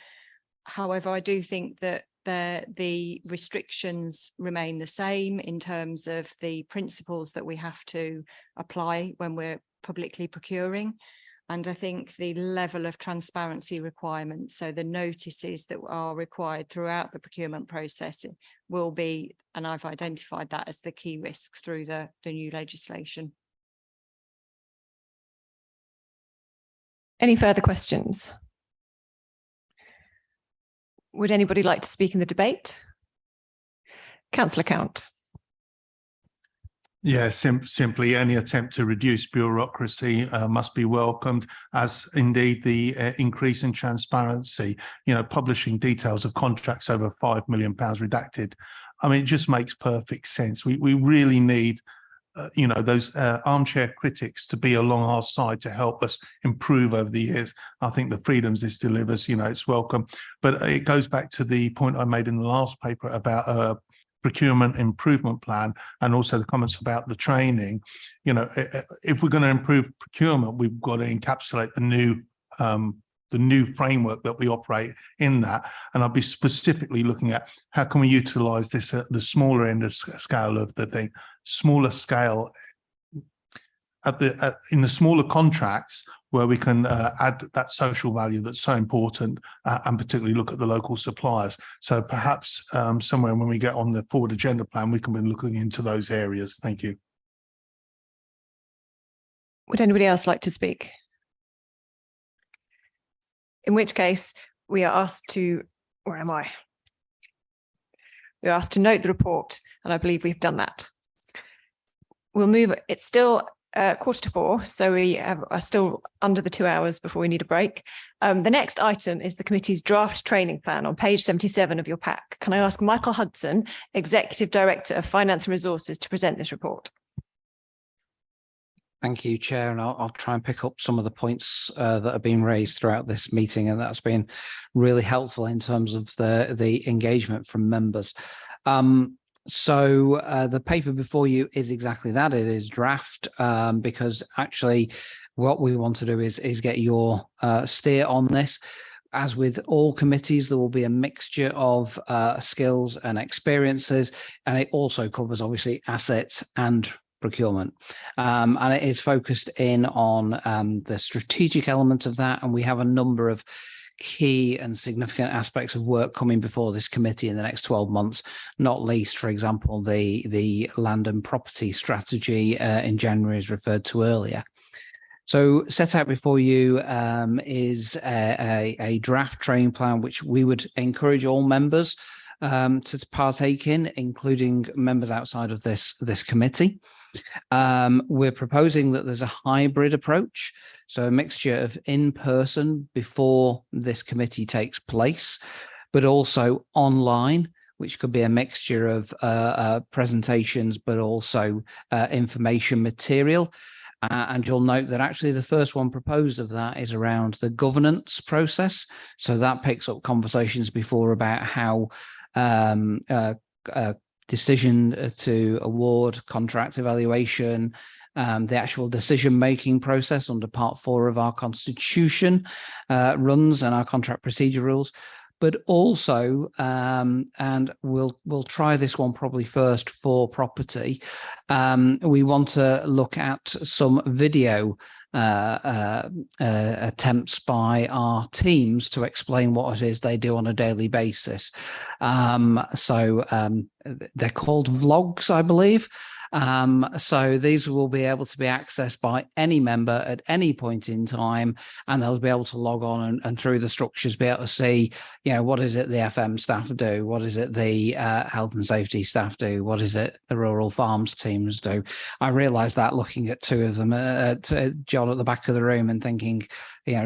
However, I do think that the restrictions remain the same in terms of the principles that we have to apply when we're publicly procuring. And I think the level of transparency requirements, so the notices that are required throughout the procurement process will be, and I've identified that as the key risk through the new legislation. Any further questions? Would anybody like to speak in the debate? Councillor Count. Yeah, simply any attempt to reduce bureaucracy must be welcomed, as indeed the increase in transparency, publishing details of contracts over £5 million redacted. I mean, it just makes perfect sense. We really need, those armchair critics to be along our side to help us improve over the years. I think the freedoms this delivers, it's welcome. But it goes back to the point I made in the last paper about procurement improvement plan, and also the comments about the training. If we're going to improve procurement, we've got to encapsulate the new framework that we operate in that. And I'll be specifically looking at how can we utilize this at the smaller end of scale of the thing, smaller scale in the smaller contracts, where we can add that social value that's so important, and particularly look at the local suppliers. So perhaps somewhere when we get on the forward agenda plan, we can be looking into those areas. Thank you. Would anybody else like to speak? In which case, we are asked to, where am I? We are asked to note the report, and I believe we've done that. We'll move, it's still 3:45, so we are still under the 2 hours before we need a break. The next item is the committee's draft training plan on page 77 of your pack. Can I ask Michael Hudson, Executive Director of Finance and Resources, to present this report? Thank you, Chair, and I'll try and pick up some of the points that have been raised throughout this meeting, and that's been really helpful in terms of the engagement from members. So the paper before you is exactly that. It is draft, because actually what we want to do is get your steer on this. As with all committees, there will be a mixture of skills and experiences, and it also covers obviously assets and procurement, and it is focused in on the strategic element of that, and we have a number of key and significant aspects of work coming before this committee in the next 12 months, not least, for example, the land and property strategy in January, as referred to earlier. So set out before you is a draft training plan, which we would encourage all members to partake in, including members outside of this committee. We're proposing that there's a hybrid approach, so a mixture of in-person before this committee takes place, but also online, which could be a mixture of presentations, but also information material. And you'll note that actually the first one proposed of that is around the governance process. So that picks up conversations before about how decision to award, contract evaluation, the actual decision-making process under Part 4 of our Constitution runs, and our contract procedure rules. But also, and we'll try this one probably first for property, we want to look at some video attempts by our teams to explain what it is they do on a daily basis. So they're called vlogs, I believe. So these will be able to be accessed by any member at any point in time, and they'll be able to log on and through the structures be able to see, what is it the FM staff do? What is it the health and safety staff do? What is it the rural farms teams do? I realised that looking at two of them, John at the back of the room, and thinking,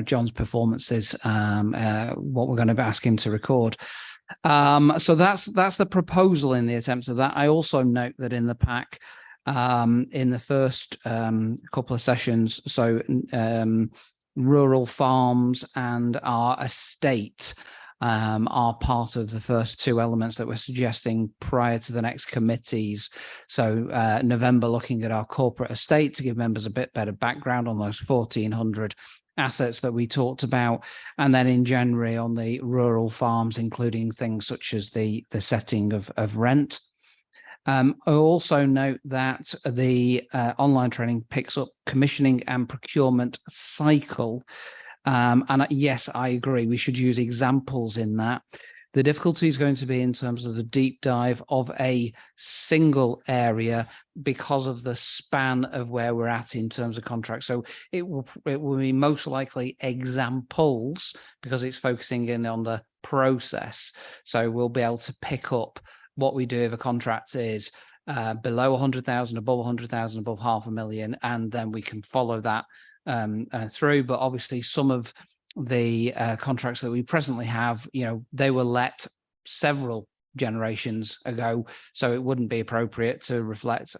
John's performances, what we're going to ask him to record. So that's the proposal in the attempts of that. I also note that in the pack in the first couple of sessions. So rural farms and our estate are part of the first two elements that we're suggesting prior to the next committees. So November, looking at our corporate estate to give members a bit better background on those 1,400 assets that we talked about, and then in January on the rural farms, including things such as the setting of rent. I also note that the online training picks up commissioning and procurement cycle. And yes, I agree, we should use examples in that. The difficulty is going to be in terms of the deep dive of a single area because of the span of where we're at in terms of contracts. So it will be most likely examples because it's focusing in on the process. So we'll be able to pick up what we do if a contract is below 100,000, above 100,000, above 500,000, and then we can follow that through. But obviously some of the contracts that we presently have, they were let several generations ago, so it wouldn't be appropriate to reflect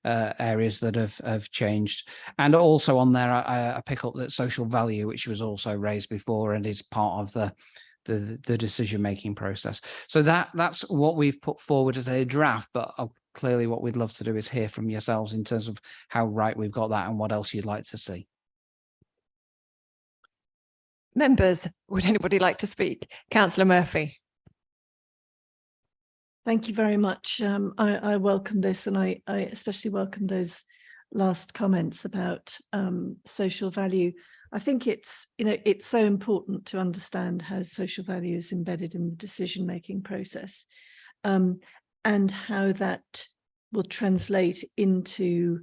areas that have changed. And also on there, I pick up that social value, which was also raised before and is part of the decision-making process. So that's what we've put forward as a draft, but clearly what we'd love to do is hear from yourselves in terms of how right we've got that and what else you'd like to see. Members, would anybody like to speak? Councillor Murphy. Thank you very much. I welcome this, and I especially welcome those last comments about social value. I think it's so important to understand how social value is embedded in the decision-making process, and how that will translate into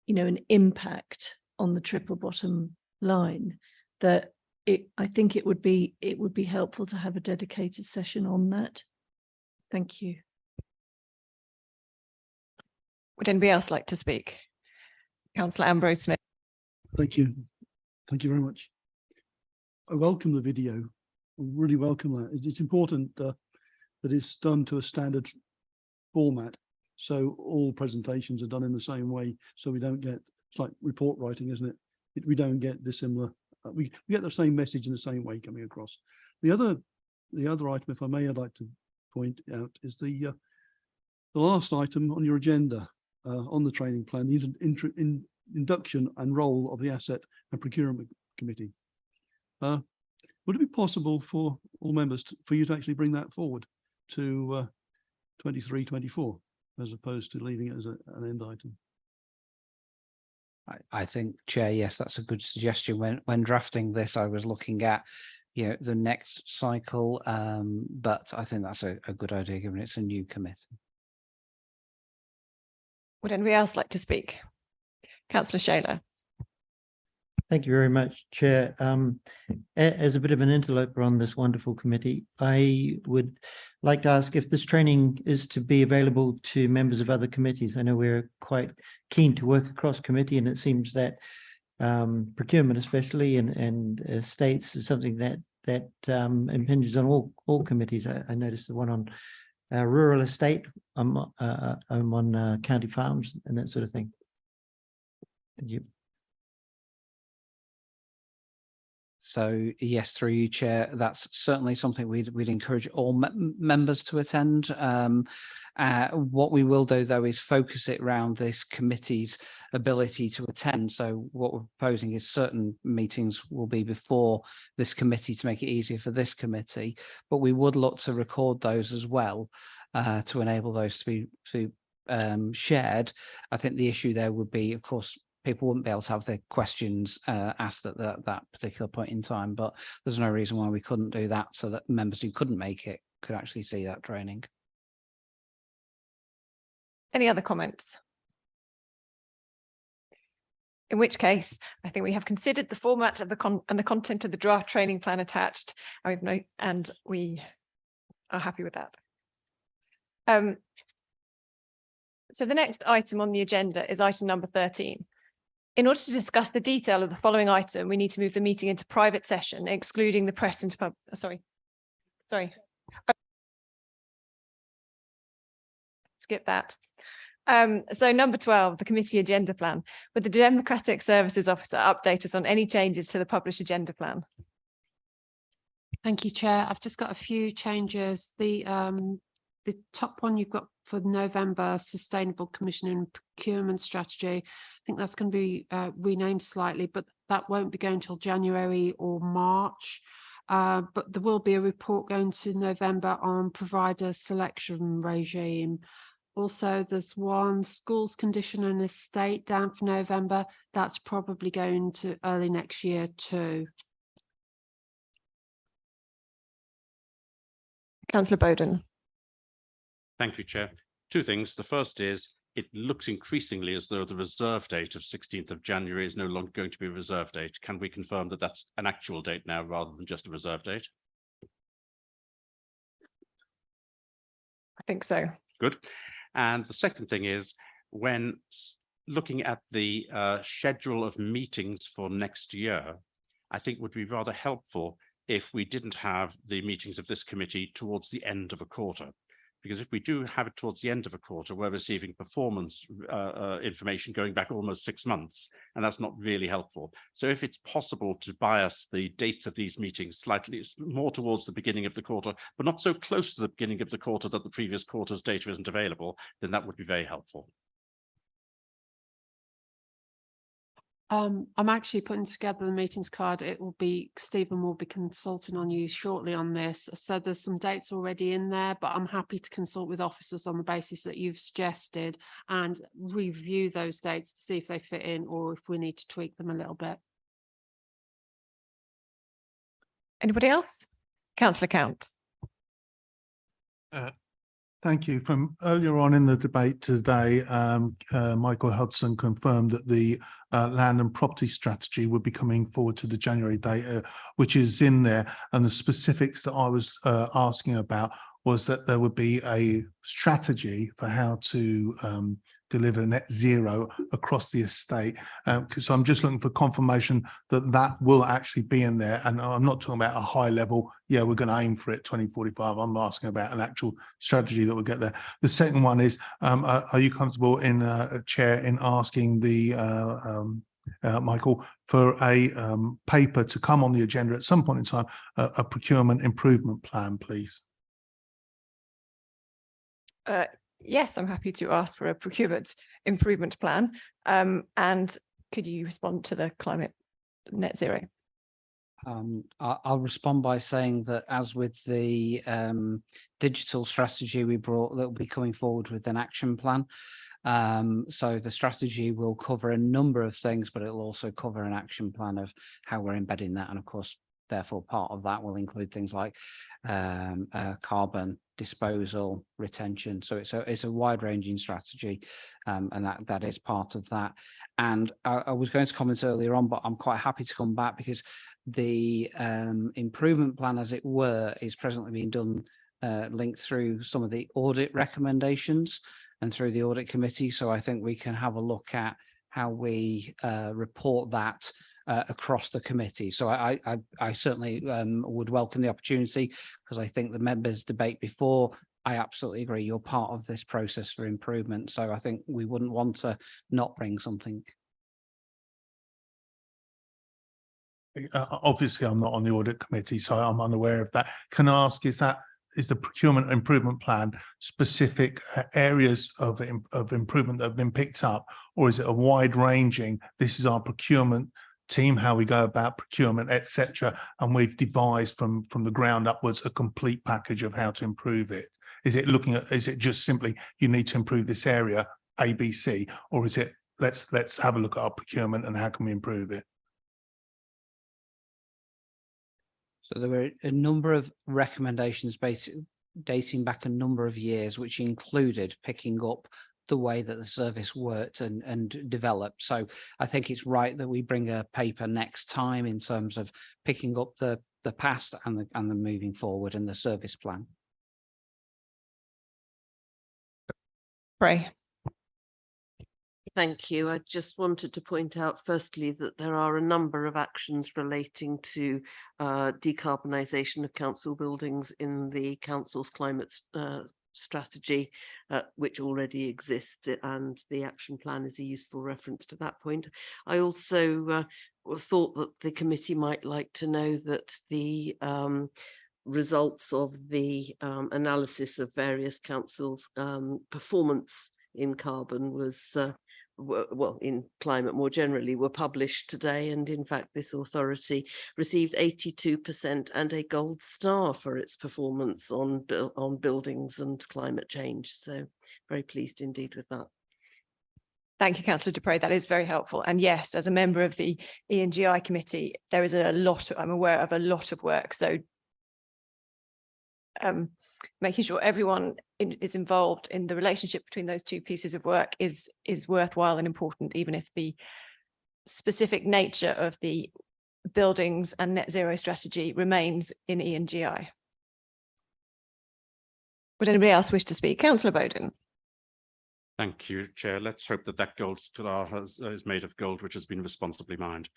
an impact on the triple bottom line. That I think it would be helpful to have a dedicated session on that. Thank you. Would anybody else like to speak? Councillor Ambrose Smith. Thank you. Thank you very much. I welcome the video. I really welcome that. It's important that it's done to a standard format, so all presentations are done in the same way, so we don't get, it's like report writing, isn't it? We don't get dissimilar. We get the same message in the same way coming across. The other item, if I may, I'd like to point out is the last item on your agenda on the training plan, the induction and role of the Asset and Procurement Committee. Would it be possible for all members for you to actually bring that forward to 23-24 as opposed to leaving it as an end item? I think, Chair, yes, that's a good suggestion. When drafting this, I was looking at the next cycle, but I think that's a good idea given it's a new committee. Would anybody else like to speak? Councillor Shaler. Thank you very much, Chair. As a bit of an interloper on this wonderful committee, I would like to ask if this training is to be available to members of other committees. I know we're quite keen to work across committee, and it seems that procurement especially and estates is something that impinges on all committees. I noticed the one on rural estate, I'm on county farms and that sort of thing. Thank you. So yes, through you, Chair, that's certainly something we'd encourage all members to attend. What we will do, though, is focus it around this committee's ability to attend. So what we're proposing is certain meetings will be before this committee to make it easier for this committee, but we would look to record those as well to enable those to be shared. I think the issue there would be, of course, people wouldn't be able to have their questions asked at that particular point in time, but there's no reason why we couldn't do that so that members who couldn't make it could actually see that training. Any other comments? In which case, I think we have considered the format of the content of the draft training plan attached, and we are happy with that. So the next item on the agenda is item number 13. In order to discuss the detail of the following item, we need to move the meeting into private session, excluding the press into pub. Sorry. Skip that. So number 12, the committee agenda plan. Would the Democratic Services Officer update us on any changes to the published agenda plan? Thank you, Chair. I've just got a few changes. The top one you've got for November, Sustainable Commissioning and Procurement Strategy. I think that's going to be renamed slightly, but that won't be going until January or March. But there will be a report going to November on provider selection regime. Also, there's one schools condition and estate down for November. That's probably going to early next year too. Councillor Bowden. Thank you, Chair. Two things. The first is it looks increasingly as though the reserve date of 16th of January is no longer going to be a reserve date. Can we confirm that that's an actual date now rather than just a reserve date? I think so. Good. And the second thing is when looking at the schedule of meetings for next year, I think would be rather helpful if we didn't have the meetings of this committee towards the end of a quarter. Because if we do have it towards the end of a quarter, we're receiving performance information going back almost 6 months, and that's not really helpful. So if it's possible to bias the dates of these meetings slightly more towards the beginning of the quarter, but not so close to the beginning of the quarter that the previous quarter's data isn't available, then that would be very helpful. I'm actually putting together the meetings card. It will be, Stephen will be consulting on you shortly on this. So there's some dates already in there, but I'm happy to consult with officers on the basis that you've suggested and review those dates to see if they fit in or if we need to tweak them a little bit. Anybody else? Councillor Count. Thank you. From earlier on in the debate today, Michael Hudson confirmed that the land and property strategy would be coming forward to the January date, which is in there. And the specifics that I was asking about was that there would be a strategy for how to deliver net zero across the estate. So I'm just looking for confirmation that that will actually be in there. And I'm not talking about a high level, yeah, we're going to aim for it 2045. I'm asking about an actual strategy that will get there. The second one is, are you comfortable in Chair in asking the Michael for a paper to come on the agenda at some point in time, a procurement improvement plan, please? Yes, I'm happy to ask for a procurement improvement plan. And could you respond to the climate net zero? I'll respond by saying that as with the digital strategy we brought, that will be coming forward with an action plan. So the strategy will cover a number of things, but it'll also cover an action plan of how we're embedding that. And of course, therefore, part of that will include things like carbon disposal, retention. So it's a wide-ranging strategy, and that is part of that. And I was going to comment earlier on, but I'm quite happy to come back because the improvement plan, as it were, is presently being done linked through some of the audit recommendations and through the audit committee. So I think we can have a look at how we report that across the committee. So I certainly would welcome the opportunity, because I think the members' debate before, I absolutely agree, you're part of this process for improvement. So I think we wouldn't want to not bring something. Obviously, I'm not on the audit committee, so I'm unaware of that. Can I ask, is the procurement improvement plan specific areas of improvement that have been picked up, or is it a wide ranging, this is our procurement team, how we go about procurement, etc., and we've devised from the ground upwards a complete package of how to improve it? Is it looking at, is it just simply you need to improve this area ABC, or is it let's have a look at our procurement and how can we improve it? So there were a number of recommendations dating back a number of years, which included picking up the way that the service worked and developed. So I think it's right that we bring a paper next time in terms of picking up the past and the moving forward and the service plan. Ray. Thank you. I just wanted to point out firstly that there are a number of actions relating to decarbonisation of council buildings in the council's climate strategy, which already exists, and the action plan is a useful reference to that point. I also thought that the committee might like to know that the results of the analysis of various councils' performance in carbon was well, in climate more generally, were published today, and in fact this authority received 82% and a gold star for its performance on buildings and climate change. So very pleased indeed with that. Thank you, Councillor Dupre. That is very helpful. And yes, as a member of the ENGI committee, there is a lot, I'm aware of a lot of work. So making sure everyone is involved in the relationship between those two pieces of work is worthwhile and important, even if the specific nature of the buildings and net zero strategy remains in ENGI. Would anybody else wish to speak? Councillor Bowden. Thank you, Chair. Let's hope that that gold star is made of gold, which has been responsibly mined.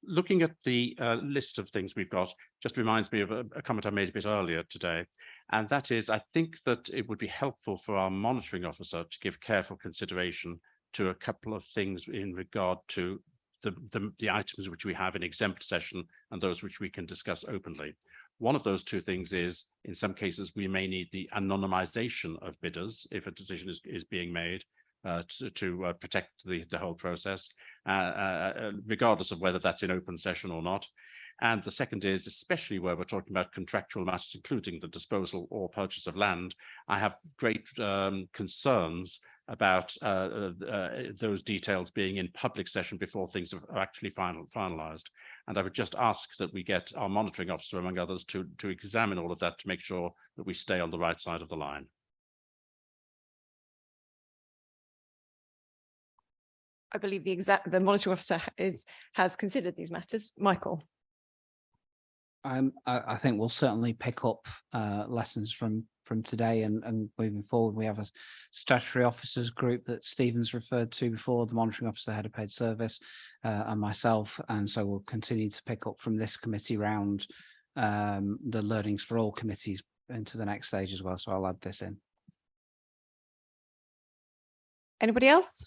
Looking at the list of things we've got, just reminds me of a comment I made a bit earlier today, and that is, I think that it would be helpful for our monitoring officer to give careful consideration to a couple of things in regard to the items which we have in exempt session and those which we can discuss openly. One of those two things is, in some cases, we may need the anonymization of bidders if a decision is being made to protect the whole process, regardless of whether that's in open session or not. And the second is, especially where we're talking about contractual matters, including the disposal or purchase of land, I have great concerns about those details being in public session before things are actually finalized. And I would just ask that we get our monitoring officer, among others, to examine all of that to make sure that we stay on the right side of the line. I believe the monitoring officer has considered these matters. Michael. I think we'll certainly pick up lessons from today and moving forward. We have a statutory officers group that Stephen's referred to before, the monitoring officer, head of paid service, and myself, and so we'll continue to pick up from this committee round the learnings for all committees into the next stage as well. So I'll add this in. Anybody else?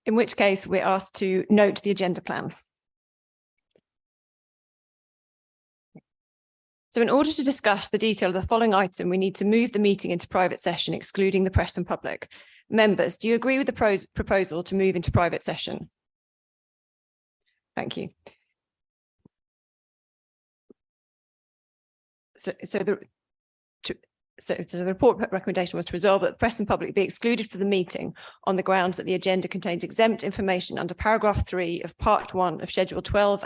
In which case we're asked to note the agenda plan. So in order to discuss the detail of the following item, we need to move the meeting into private session, excluding the press and public. Members, do you agree with the proposal to move into private session? Thank you. So the report recommendation was to resolve that the press and public be excluded for the meeting on the grounds that the agenda contains exempt information under paragraph 3 of part 1 of schedule 12A